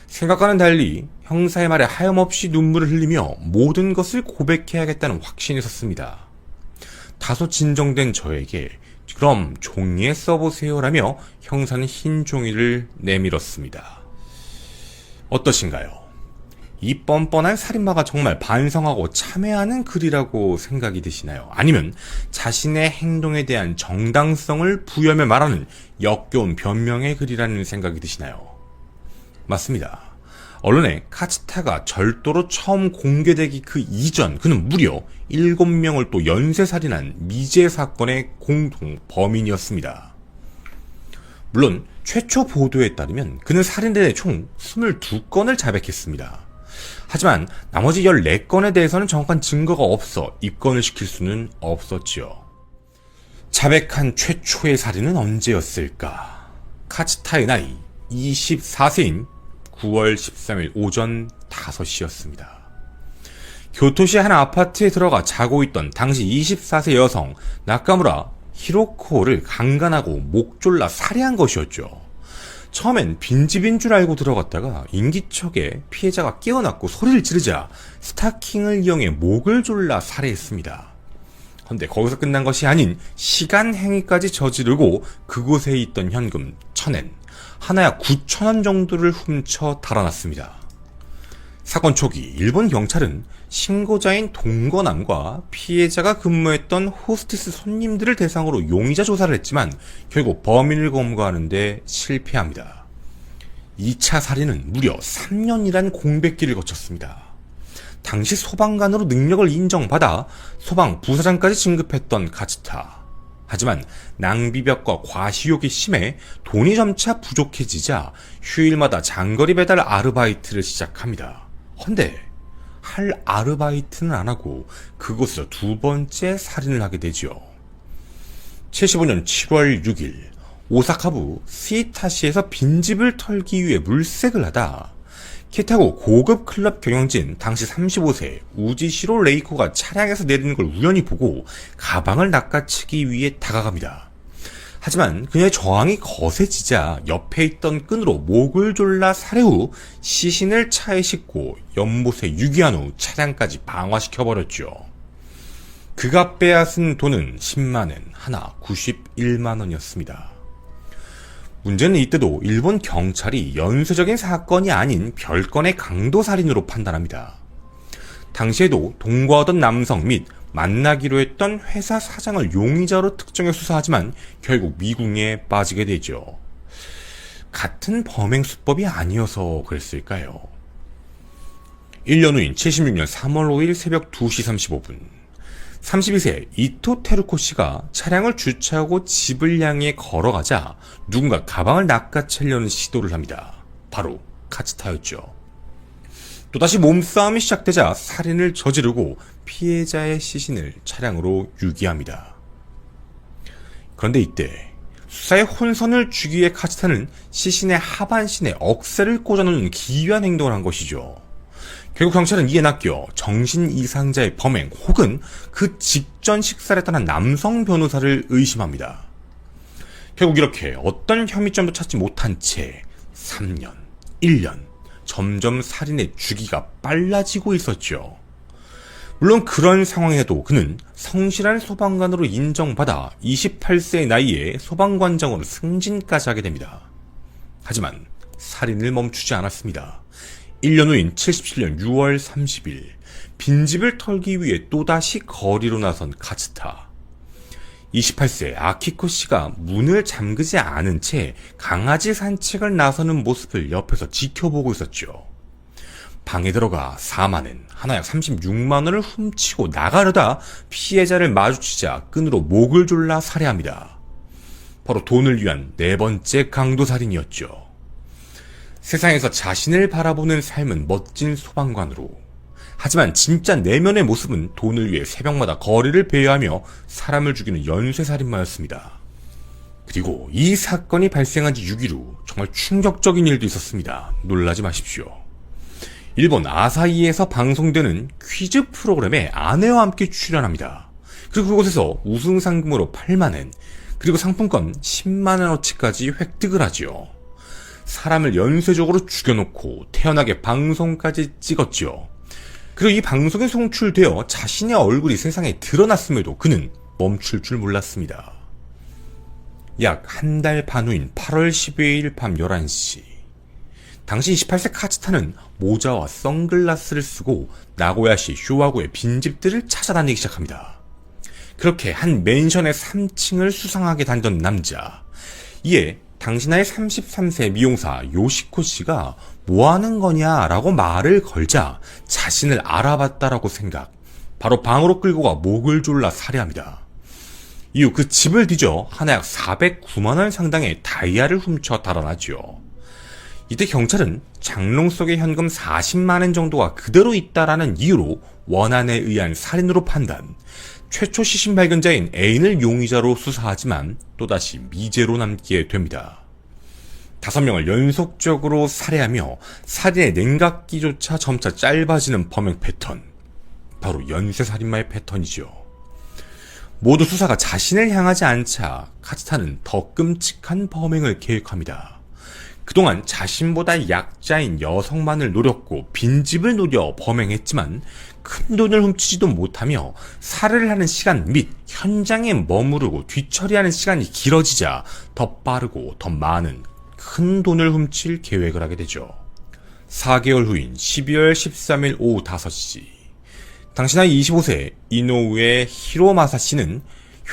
생각과는 달리 형사의 말에 하염없이 눈물을 흘리며 모든 것을 고백해야겠다는 확신이 있었습니다. 다소 진정된 저에게 그럼 종이에 써보세요 라며 형사는 흰 종이를 내밀었습니다. 어떠신가요? 이 뻔뻔한 살인마가 정말 반성하고 참회하는 글이라고 생각이 드시나요? 아니면 자신의 행동에 대한 정당성을 부여하며 말하는 역겨운 변명의 글이라는 생각이 드시나요? 맞습니다. 언론에 카츠타가 절도로 처음 공개되기 그 이전 그는 무려 7명을 또 연쇄살인한 미제 사건의 공동 범인이었습니다. 물론 최초 보도에 따르면 그는 살인에 총 22건을 자백했습니다. 하지만 나머지 14건에 대해서는 정확한 증거가 없어 입건을 시킬 수는 없었지요. 자백한 최초의 살인은 언제였을까? 카츠타의 나이 24세인 9월 13일 오전 5시였습니다. 교토시 한 아파트에 들어가 자고 있던 당시 24세 여성 나카무라 히로코를 강간하고 목 졸라 살해한 것이었죠. 처음엔 빈집인 줄 알고 들어갔다가 인기척에 피해자가 깨어났고 소리를 지르자 스타킹을 이용해 목을 졸라 살해했습니다. 그런데 거기서 끝난 것이 아닌 시간 행위까지 저지르고 그곳에 있던 현금 1,000엔, 하나약 9,000원 정도를 훔쳐 달아났습니다. 사건 초기 일본 경찰은 신고자인 동거남과 피해자가 근무했던 호스티스 손님들을 대상으로 용의자 조사를 했지만 결국 범인을 검거하는 데 실패합니다. 2차 살인은 무려 3년이란 공백기를 거쳤습니다. 당시 소방관으로 능력을 인정받아 소방 부사장까지 진급했던 카츠타. 하지만 낭비벽과 과시욕이 심해 돈이 점차 부족해지자 휴일마다 장거리 배달 아르바이트를 시작합니다. 헌데 할 아르바이트는 안 하고 그곳에서 두 번째 살인을 하게 되지요. 75년 7월 6일 오사카부 스이타시에서 빈집을 털기 위해 물색을 하다 키 타고 고급 클럽 경영진 당시 35세 우지시로 레이코가 차량에서 내리는 걸 우연히 보고 가방을 낚아채기 위해 다가갑니다. 하지만 그녀의 저항이 거세지자 옆에 있던 끈으로 목을 졸라 살해 후 시신을 차에 싣고 연못에 유기한 후 차량까지 방화시켜버렸죠. 그가 빼앗은 돈은 10만엔, 하나 91만원이었습니다. 문제는 이때도 일본 경찰이 연쇄적인 사건이 아닌 별건의 강도살인으로 판단합니다. 당시에도 동거하던 남성 및 만나기로 했던 회사 사장을 용의자로 특정해 수사하지만 결국 미궁에 빠지게 되죠. 같은 범행 수법이 아니어서 그랬을까요? 1년 후인 76년 3월 5일 새벽 2시 35분 32세 이토 테루코 씨가 차량을 주차하고 집을 향해 걸어가자 누군가 가방을 낚아채려는 시도를 합니다. 바로 카츠타였죠. 또다시 몸싸움이 시작되자 살인을 저지르고 피해자의 시신을 차량으로 유기합니다. 그런데 이때 수사의 혼선을 주기 위해 카츠타는 시신의 하반신에 억새를 꽂아놓는 기이한 행동을 한 것이죠. 결국 경찰은 이에 낚여 정신 이상자의 범행 혹은 그 직전 식사를 떠난 남성 변호사를 의심합니다. 결국 이렇게 어떤 혐의점도 찾지 못한 채 3년, 1년 점점 살인의 주기가 빨라지고 있었죠. 물론 그런 상황에도 그는 성실한 소방관으로 인정받아 28세의 나이에 소방관장으로 승진까지 하게 됩니다. 하지만 살인을 멈추지 않았습니다. 1년 후인 77년 6월 30일 빈집을 털기 위해 또다시 거리로 나선 카츠타. 28세 아키코 씨가 문을 잠그지 않은 채 강아지 산책을 나서는 모습을 옆에서 지켜보고 있었죠. 방에 들어가 4만엔, 하나 약 36만원을 훔치고 나가려다 피해자를 마주치자 끈으로 목을 졸라 살해합니다. 바로 돈을 위한 네 번째 강도살인이었죠. 세상에서 자신을 바라보는 삶은 멋진 소방관으로, 하지만 진짜 내면의 모습은 돈을 위해 새벽마다 거리를 배회하며 사람을 죽이는 연쇄살인마였습니다. 그리고 이 사건이 발생한 지 6일 후 정말 충격적인 일도 있었습니다. 놀라지 마십시오. 일본 아사히에서 방송되는 퀴즈 프로그램에 아내와 함께 출연합니다. 그리고 그곳에서 우승 상금으로 8만엔, 그리고 상품권 10만원어치까지 획득을 하지요. 사람을 연쇄적으로 죽여놓고 태연하게 방송까지 찍었지요. 그리고 이 방송에 송출되어 자신의 얼굴이 세상에 드러났음에도 그는 멈출 줄 몰랐습니다. 약 한 달 반 후인 8월 12일 밤 11시 당시 28세 카츠타는 모자와 선글라스를 쓰고 나고야시 쇼와구의 빈집들을 찾아다니기 시작합니다. 그렇게 한 맨션의 3층을 수상하게 다니던 남자. 이에 당시 나이 33세 미용사 요시코 씨가 뭐 하는 거냐 라고 말을 걸자 자신을 알아봤다라고 생각. 바로 방으로 끌고 가 목을 졸라 살해합니다. 이후 그 집을 뒤져 하나 약 409만원 상당의 다이아를 훔쳐 달아나죠. 이때 경찰은 장롱 속에 현금 40만원 정도가 그대로 있다라는 이유로 원한에 의한 살인으로 판단. 최초 시신 발견자인 애인을 용의자로 수사하지만 또다시 미제로 남게 됩니다. 5명을 연속적으로 살해하며 살인의 냉각기조차 점차 짧아지는 범행 패턴. 바로 연쇄살인마의 패턴이죠. 모두 수사가 자신을 향하지 않자 카츠타는 더 끔찍한 범행을 계획합니다. 그동안 자신보다 약자인 여성만을 노렸고 빈집을 노려 범행했지만 큰 돈을 훔치지도 못하며 살해를 하는 시간 및 현장에 머무르고 뒤처리하는 시간이 길어지자 더 빠르고 더 많은 큰 돈을 훔칠 계획을 하게 되죠. 4개월 후인 12월 13일 오후 5시 당시 나이 25세 이노우에 히로마사 씨는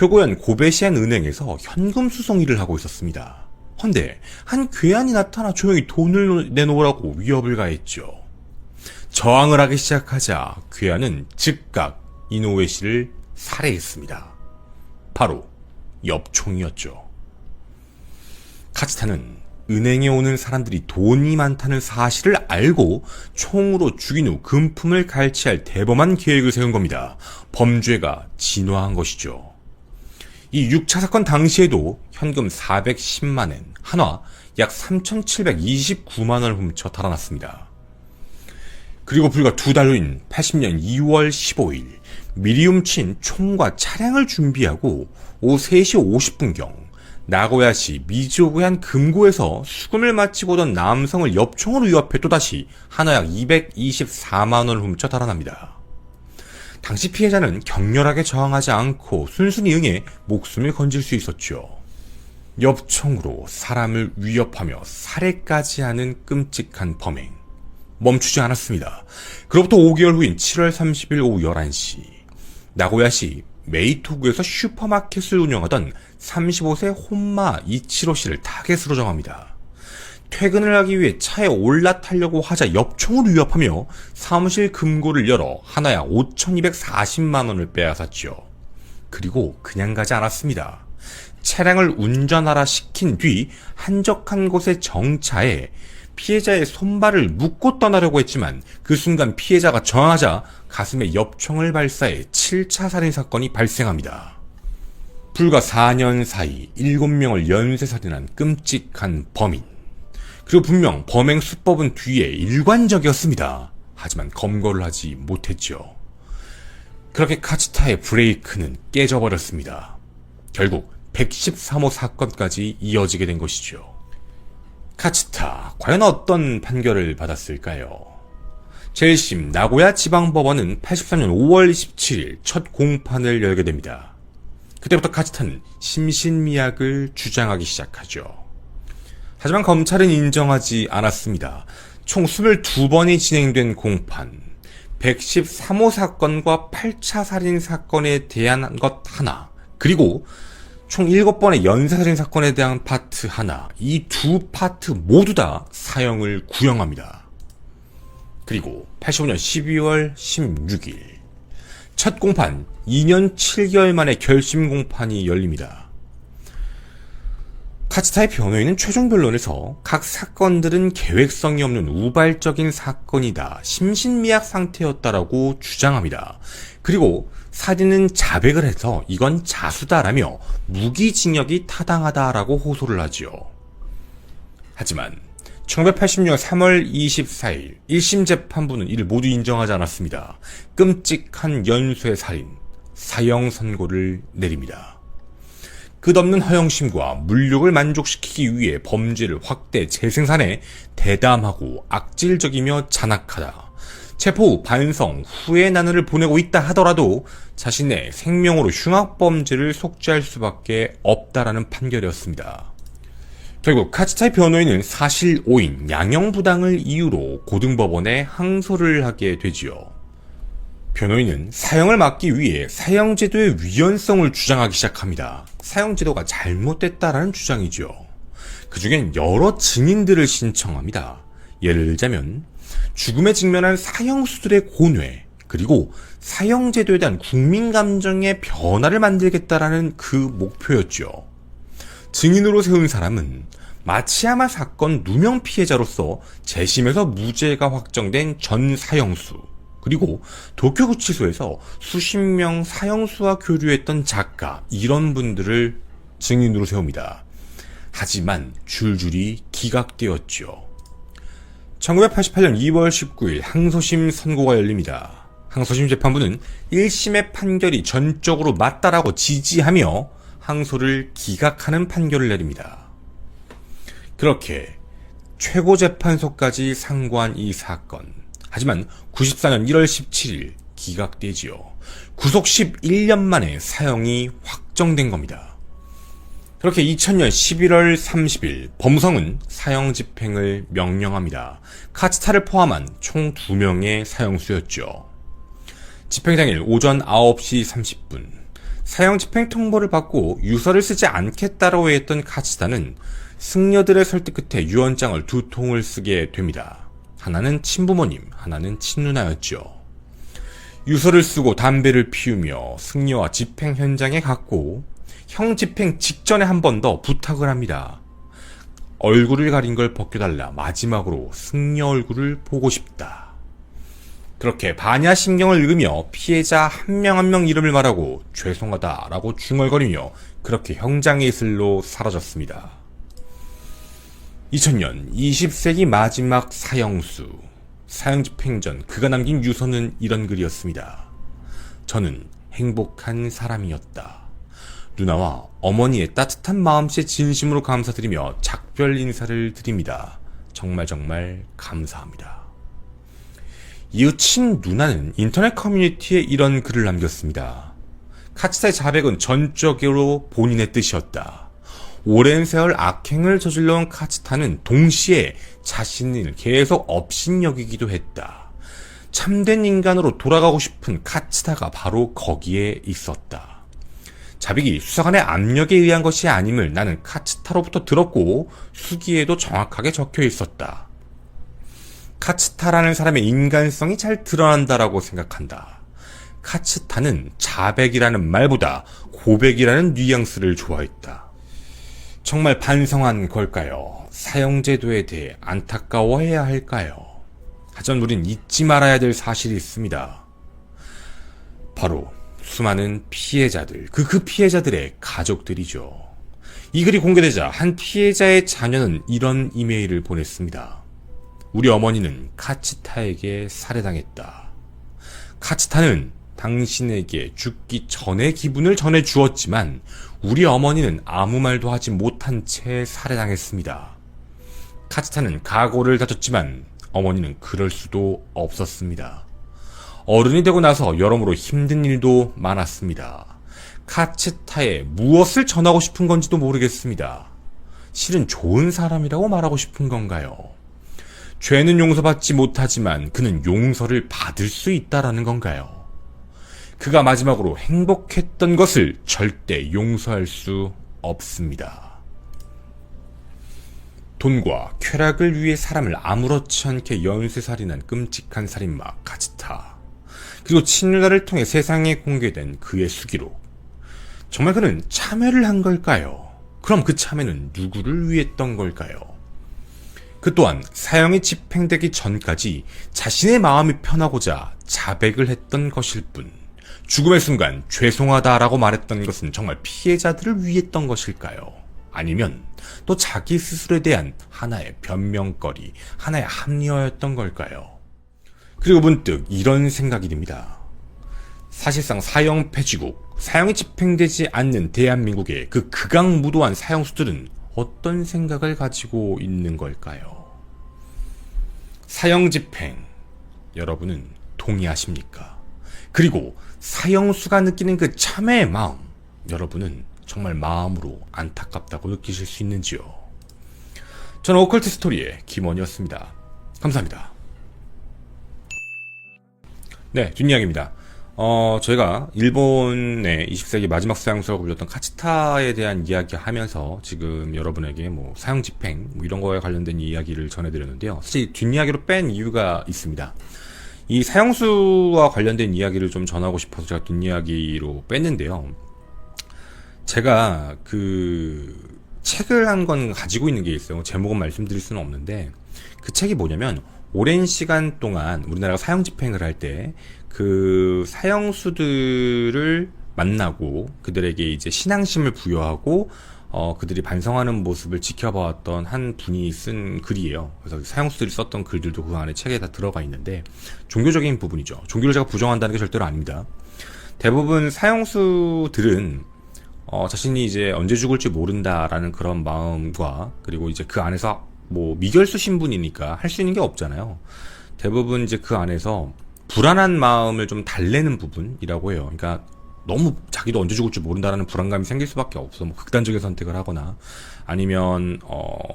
효고현 고베시안 은행에서 현금 수송 일을 하고 있었습니다. 헌데 한 괴한이 나타나 조용히 돈을 내놓으라고 위협을 가했죠. 저항을 하기 시작하자 괴한은 즉각 이노우에 씨를 살해했습니다. 바로 엽총이었죠. 카츠타는 은행에 오는 사람들이 돈이 많다는 사실을 알고 총으로 죽인 후 금품을 갈취할 대범한 계획을 세운 겁니다. 범죄가 진화한 것이죠. 이 6차 사건 당시에도 현금 410만엔, 한화 약 3,729만원을 훔쳐 달아났습니다. 그리고 불과 2달 후인 80년 2월 15일 미리 훔친 총과 차량을 준비하고 오후 3시 50분경 나고야시 미즈오구의 한 금고에서 수금을 마치고 오던 남성을 엽총으로 위협해 또다시 한화약 224만원을 훔쳐 달아납니다. 당시 피해자는 격렬하게 저항하지 않고 순순히 응해 목숨을 건질 수 있었죠. 엽총으로 사람을 위협하며 살해까지 하는 끔찍한 범행. 멈추지 않았습니다. 그로부터 5개월 후인 7월 30일 오후 11시 나고야시 메이토구에서 슈퍼마켓을 운영하던 35세 혼마 이치로 씨를 타겟으로 정합니다. 퇴근을 하기 위해 차에 올라타려고 하자 엽총으로 위협하며 사무실 금고를 열어 한화약 5,240만원을 빼앗았죠. 그리고 그냥 가지 않았습니다. 차량을 운전하라 시킨 뒤 한적한 곳에 정차해 피해자의 손발을 묶고 떠나려고 했지만 그 순간 피해자가 저항하자 가슴에 엽총을 발사해 7차 살인사건이 발생합니다. 불과 4년 사이 7명을 연쇄살인한 끔찍한 범인. 그리고 분명 범행 수법은 뒤에 일관적이었습니다. 하지만 검거를 하지 못했죠. 그렇게 카츠타의 브레이크는 깨져버렸습니다. 결국 113호 사건까지 이어지게 된 것이죠. 카츠타, 과연 어떤 판결을 받았을까요? 제1심 나고야 지방법원은 83년 5월 27일 첫 공판을 열게 됩니다. 그때부터 카츠타는 심신미약을 주장하기 시작하죠. 하지만 검찰은 인정하지 않았습니다. 총 22번이 진행된 공판, 113호 사건과 8차 살인 사건에 대한 것 하나, 그리고 총 7번의 연쇄살인 사건에 대한 파트 하나, 이 두 파트 모두 다 사형을 구형합니다. 그리고 85년 12월 16일 첫 공판 2년 7개월 만에 결심 공판이 열립니다. 카츠타의 변호인은 최종 변론에서 각 사건들은 계획성이 없는 우발적인 사건이다, 심신미약 상태였다라고 주장합니다. 그리고 살인은 자백을 해서 이건 자수다라며 무기징역이 타당하다라고 호소를 하지요. 하지만 1980년 3월 24일 1심 재판부는 이를 모두 인정하지 않았습니다. 끔찍한 연쇄살인, 사형 선고를 내립니다. 끝없는 허영심과 물욕을 만족시키기 위해 범죄를 확대 재생산해 대담하고 악질적이며 잔악하다. 체포 후 반성, 후회 나날을 보내고 있다 하더라도 자신의 생명으로 흉악범죄를 속죄할 수밖에 없다라는 판결이었습니다. 결국 카츠타의 변호인은 사실 오인, 양형부당을 이유로 고등법원에 항소를 하게 되지요. 변호인은 사형을 막기 위해 사형제도의 위헌성을 주장하기 시작합니다. 사형제도가 잘못됐다라는 주장이죠. 그 중엔 여러 증인들을 신청합니다. 예를 들자면 죽음에 직면한 사형수들의 고뇌, 그리고 사형제도에 대한 국민감정의 변화를 만들겠다라는 그 목표였죠. 증인으로 세운 사람은 마치야마 사건 누명 피해자로서 재심에서 무죄가 확정된 전 사형수, 그리고 도쿄구치소에서 수십 명 사형수와 교류했던 작가, 이런 분들을 증인으로 세웁니다. 하지만 줄줄이 기각되었죠. 1988년 2월 19일 항소심 선고가 열립니다. 항소심 재판부는 1심의 판결이 전적으로 맞다라고 지지하며 항소를 기각하는 판결을 내립니다. 그렇게 최고재판소까지 상고한 이 사건, 하지만 94년 1월 17일 기각되지요. 구속 11년 만에 사형이 확정된 겁니다. 그렇게 2000년 11월 30일 법무성은 사형 집행을 명령합니다. 카츠타를 포함한 총 2명의 사형수였죠. 집행당일 오전 9시 30분 사형 집행 통보를 받고 유서를 쓰지 않겠다라고 했던 카츠타는 승려들의 설득 끝에 유언장을 2통을 쓰게 됩니다. 하나는 친부모님, 하나는 친누나였죠. 유서를 쓰고 담배를 피우며 승려와 집행 현장에 갔고 형 집행 직전에 한 번 더 부탁을 합니다. 얼굴을 가린 걸 벗겨달라. 마지막으로 승려 얼굴을 보고 싶다. 그렇게 반야신경을 읽으며 피해자 한 명 한 명 이름을 말하고 죄송하다라고 중얼거리며 그렇게 형장의 이슬로 사라졌습니다. 2000년 20세기 마지막 사형수, 사형 집행 전 그가 남긴 유서는 이런 글이었습니다. 저는 행복한 사람이었다. 누나와 어머니의 따뜻한 마음씨에 진심으로 감사드리며 작별 인사를 드립니다. 정말 정말 감사합니다. 이후 친누나는 인터넷 커뮤니티에 이런 글을 남겼습니다. 카츠타의 자백은 전적으로 본인의 뜻이었다. 오랜 세월 악행을 저질러온 카츠타는 동시에 자신을 계속 업신여기기도 했다. 참된 인간으로 돌아가고 싶은 카츠타가 바로 거기에 있었다. 자백이 수사관의 압력에 의한 것이 아님을 나는 카츠타로부터 들었고 수기에도 정확하게 적혀 있었다. 카츠타라는 사람의 인간성이 잘 드러난다라고 생각한다. 카츠타는 자백이라는 말보다 고백이라는 뉘앙스를 좋아했다. 정말 반성한 걸까요? 사형제도에 대해 안타까워해야 할까요? 하지만 우린 잊지 말아야 될 사실이 있습니다. 바로 수많은 피해자들, 그 피해자들의 가족들이죠. 이 글이 공개되자 한 피해자의 자녀는 이런 이메일을 보냈습니다. 우리 어머니는 카츠타에게 살해당했다. 카츠타는 당신에게 죽기 전의 기분을 전해 주었지만 우리 어머니는 아무 말도 하지 못한 채 살해당했습니다. 카츠타는 각오를 다졌지만 어머니는 그럴 수도 없었습니다. 어른이 되고 나서 여러모로 힘든 일도 많았습니다. 카츠타에 무엇을 전하고 싶은 건지도 모르겠습니다. 실은 좋은 사람이라고 말하고 싶은 건가요? 죄는 용서받지 못하지만 그는 용서를 받을 수 있다라는 건가요? 그가 마지막으로 행복했던 것을 절대 용서할 수 없습니다. 돈과 쾌락을 위해 사람을 아무렇지 않게 연쇄살인한 끔찍한 살인마 카츠타. 그리고 친누나를 통해 세상에 공개된 그의 수기록. 정말 그는 참회를 한 걸까요? 그럼 그 참회는 누구를 위했던 걸까요? 그 또한 사형이 집행되기 전까지 자신의 마음이 편하고자 자백을 했던 것일 뿐, 죽음의 순간 죄송하다라고 말했던 것은 정말 피해자들을 위했던 것일까요? 아니면 또 자기 스스로에 대한 하나의 변명거리, 하나의 합리화였던 걸까요? 그리고 문득 이런 생각이 듭니다. 사실상 사형 폐지국, 사형이 집행되지 않는 대한민국의 그 극악무도한 사형수들은 어떤 생각을 가지고 있는 걸까요? 사형 집행, 여러분은 동의하십니까? 그리고 사형수가 느끼는 그 참회의 마음, 여러분은 정말 마음으로 안타깝다고 느끼실 수 있는지요? 저는 오컬트 스토리의 김원이었습니다. 감사합니다. 네, 뒷이야기입니다. 저희가 일본의 20세기 마지막 사형수라고 불렸던 카츠타에 대한 이야기 하면서 지금 여러분에게 사형 집행 이런 거에 관련된 이야기를 전해드렸는데요. 사실 뒷이야기로 뺀 이유가 있습니다. 이 사형수와 관련된 이야기를 좀 전하고 싶어서 제가 뒷이야기로 뺐는데요. 제가 그 책을 한 권 가지고 있는 게 있어요. 제목은 말씀드릴 수는 없는데 그 책이 뭐냐면 오랜 시간 동안 우리나라가 사형 집행을 할 때 그 사형수들을 만나고 그들에게 이제 신앙심을 부여하고 그들이 반성하는 모습을 지켜봐왔던 한 분이 쓴 글이에요. 그래서 사형수들이 썼던 글들도 그 안에 책에 다 들어가 있는데 종교적인 부분이죠. 종교를 제가 부정한다는 게 절대로 아닙니다. 대부분 사형수들은 자신이 이제 언제 죽을지 모른다라는 그런 마음과 그리고 이제 그 안에서 미결수 신분이니까 할 수 있는 게 없잖아요. 대부분 이제 그 안에서 불안한 마음을 좀 달래는 부분이라고 해요. 그러니까 너무 자기도 언제 죽을지 모른다라는 불안감이 생길 수밖에 없어. 극단적인 선택을 하거나 아니면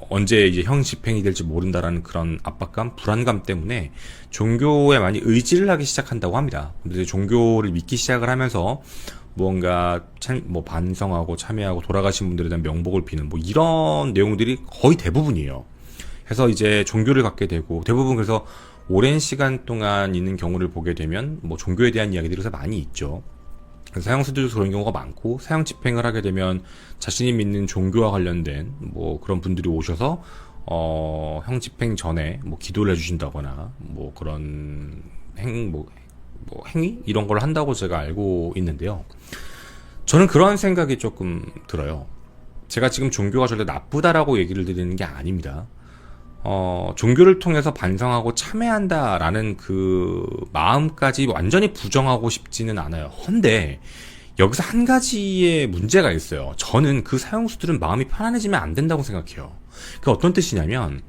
언제 이제 형 집행이 될지 모른다라는 그런 압박감, 불안감 때문에 종교에 많이 의지를 하기 시작한다고 합니다. 근데 종교를 믿기 시작을 하면서 무언가 반성하고 참회하고 돌아가신 분들에 대한 명복을 비는 이런 내용들이 거의 대부분이에요. 그래서 이제 종교를 갖게 되고 대부분 그래서 오랜 시간 동안 있는 경우를 보게 되면 종교에 대한 이야기들이 그래서 많이 있죠. 그래서 사형수들도 그런 경우가 많고 사형 집행을 하게 되면 자신이 믿는 종교와 관련된 그런 분들이 오셔서 형 집행 전에 기도를 해주신다거나 그런 행위 이런 걸 한다고 제가 알고 있는데요. 저는 그런 생각이 조금 들어요. 제가 지금 종교가 절대 나쁘다라고 얘기를 드리는 게 아닙니다. 종교를 통해서 반성하고 참회한다라는 그 마음까지 완전히 부정하고 싶지는 않아요. 헌데 여기서 한 가지의 문제가 있어요. 저는 그 사형수들은 마음이 편안해지면 안 된다고 생각해요. 그 어떤 뜻이냐면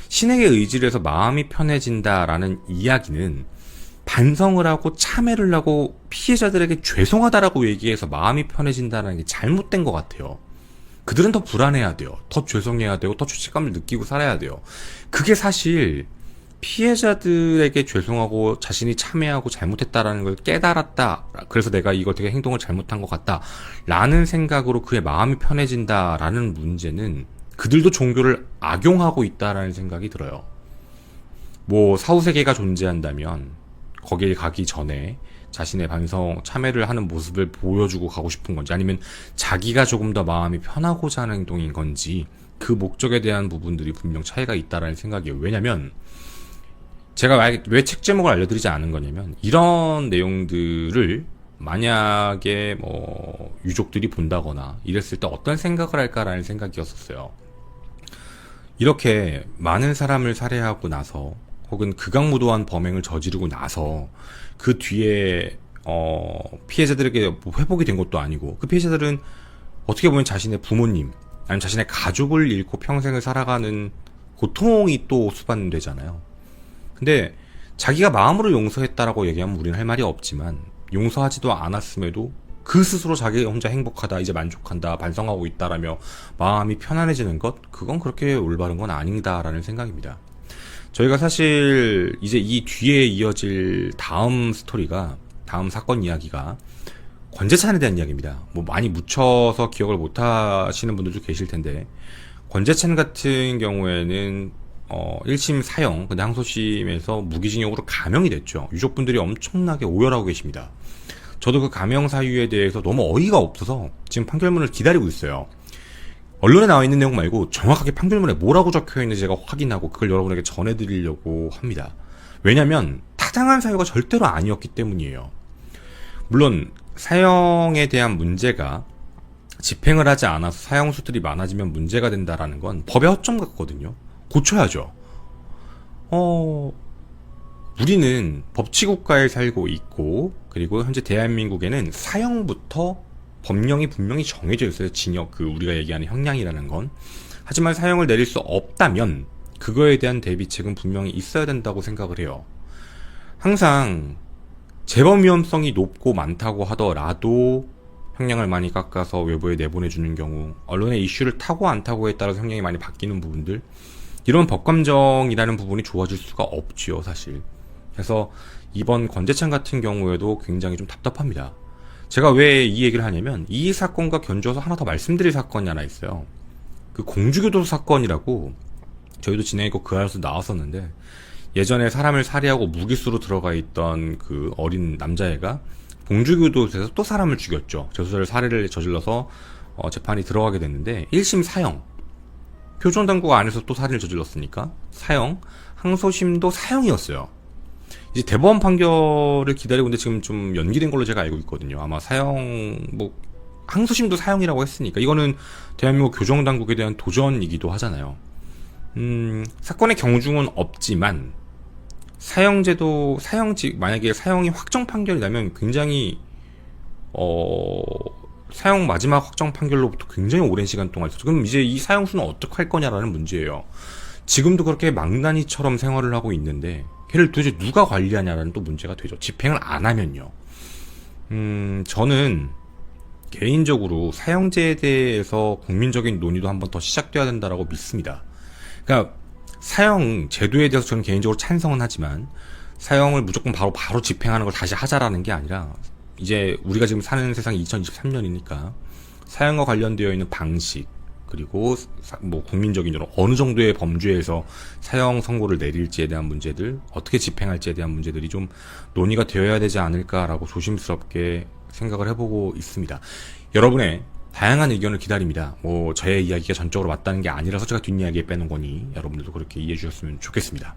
신에게 의지를 해서 마음이 편해진다라는 이야기는 반성을 하고 참회를 하고 피해자들에게 죄송하다라고 얘기해서 마음이 편해진다는 게 잘못된 것 같아요. 그들은 더 불안해야 돼요. 더 죄송해야 되고 더 죄책감을 느끼고 살아야 돼요. 그게 사실 피해자들에게 죄송하고 자신이 참회하고 잘못했다라는 걸 깨달았다. 그래서 내가 이거 되게 행동을 잘못한 것 같다. 라는 생각으로 그의 마음이 편해진다라는 문제는 그들도 종교를 악용하고 있다라는 생각이 들어요. 뭐 사후세계가 존재한다면 거기에 가기 전에 자신의 반성, 참회를 하는 모습을 보여주고 가고 싶은 건지 아니면 자기가 조금 더 마음이 편하고자 하는 행동인 건지 그 목적에 대한 부분들이 분명 차이가 있다라는 생각이에요. 왜냐면 제가 왜 책 제목을 알려드리지 않은 거냐면 이런 내용들을 만약에 뭐 유족들이 본다거나 이랬을 때 어떤 생각을 할까라는 생각이었었어요. 이렇게 많은 사람을 살해하고 나서 혹은 극악무도한 범행을 저지르고 나서 그 뒤에 피해자들에게 뭐 회복이 된 것도 아니고 그 피해자들은 어떻게 보면 자신의 부모님 아니면 자신의 가족을 잃고 평생을 살아가는 고통이 또 수반되잖아요. 근데 자기가 마음으로 용서했다라고 얘기하면 우리는 할 말이 없지만 용서하지도 않았음에도 그 스스로 자기 혼자 행복하다, 이제 만족한다, 반성하고 있다라며 마음이 편안해지는 것, 그건 그렇게 올바른 건 아니다라는 생각입니다. 저희가 사실 이제 이 뒤에 이어질 다음 스토리가, 다음 사건 이야기가 권재찬에 대한 이야기입니다. 뭐 많이 묻혀서 기억을 못 하시는 분들도 계실 텐데, 권재찬 같은 경우에는 1심 사형, 근데 항소심에서 무기징역으로 감형이 됐죠. 유족분들이 엄청나게 오열하고 계십니다. 저도 그 감형 사유에 대해서 너무 어이가 없어서 지금 판결문을 기다리고 있어요. 언론에 나와 있는 내용 말고 정확하게 판결문에 뭐라고 적혀 있는지 제가 확인하고 그걸 여러분에게 전해드리려고 합니다. 왜냐면 타당한 사유가 절대로 아니었기 때문이에요. 물론 사형에 대한 문제가 집행을 하지 않아서 사형수들이 많아지면 문제가 된다라는 건 법의 허점 같거든요. 고쳐야죠. 우리는 법치국가에 살고 있고 그리고 현재 대한민국에는 사형부터 법령이 분명히 정해져 있어요. 징역, 우리가 얘기하는 형량이라는 건. 하지만 사형을 내릴 수 없다면 그거에 대한 대비책은 분명히 있어야 된다고 생각을 해요. 항상 재범 위험성이 높고 많다고 하더라도 형량을 많이 깎아서 외부에 내보내주는 경우, 언론의 이슈를 타고 안 타고에 따라서 형량이 많이 바뀌는 부분들, 이런 법감정이라는 부분이 좋아질 수가 없지요, 사실. 그래서 이번 권재찬 같은 경우에도 굉장히 좀 답답합니다. 제가 왜 이 얘기를 하냐면 이 사건과 견주어서 하나 더 말씀드릴 사건이 하나 있어요. 그 공주교도 사건이라고 저희도 진행했고 그 안에서 나왔었는데, 예전에 사람을 살해하고 무기수로 들어가 있던 그 어린 남자애가 공주교도소에서 또 사람을 죽였죠. 재소자를 살해를 저질러서 재판이 들어가게 됐는데 1심 사형, 표준당국 안에서 또 살인을 저질렀으니까 사형, 항소심도 사형이었어요. 이제 대법원 판결을 기다리고 있는데 지금 좀 연기된 걸로 제가 알고 있거든요. 아마 사형, 항소심도 사형이라고 했으니까 이거는 대한민국 교정당국에 대한 도전이기도 하잖아요. 사건의 경중은 없지만 사형제도, 만약에 사형이 확정 판결이 나면 굉장히 사형 마지막 확정 판결로부터 굉장히 오랜 시간 동안 있었죠. 그럼 이제 이 사형수는 어떻게 할 거냐라는 문제예요. 지금도 그렇게 망나니처럼 생활을 하고 있는데 걔를 도대체 누가 관리하냐라는 또 문제가 되죠. 집행을 안 하면요. 저는 개인적으로 사형제에 대해서 국민적인 논의도 한번 더 시작돼야 된다라고 믿습니다. 그러니까 사형 제도에 대해서 저는 개인적으로 찬성은 하지만 사형을 무조건 바로 집행하는 걸 다시 하자라는 게 아니라, 이제 우리가 지금 사는 세상이 2023년이니까 사형과 관련되어 있는 방식, 그리고 국민적인 여론, 어느 정도의 범죄에서 사형 선고를 내릴지에 대한 문제들, 어떻게 집행할지에 대한 문제들이 좀 논의가 되어야 되지 않을까라고 조심스럽게 생각을 해보고 있습니다. 여러분의 다양한 의견을 기다립니다. 저의 이야기가 전적으로 맞다는 게 아니라서 제가 뒷이야기에 빼놓은 거니 여러분들도 그렇게 이해해 주셨으면 좋겠습니다.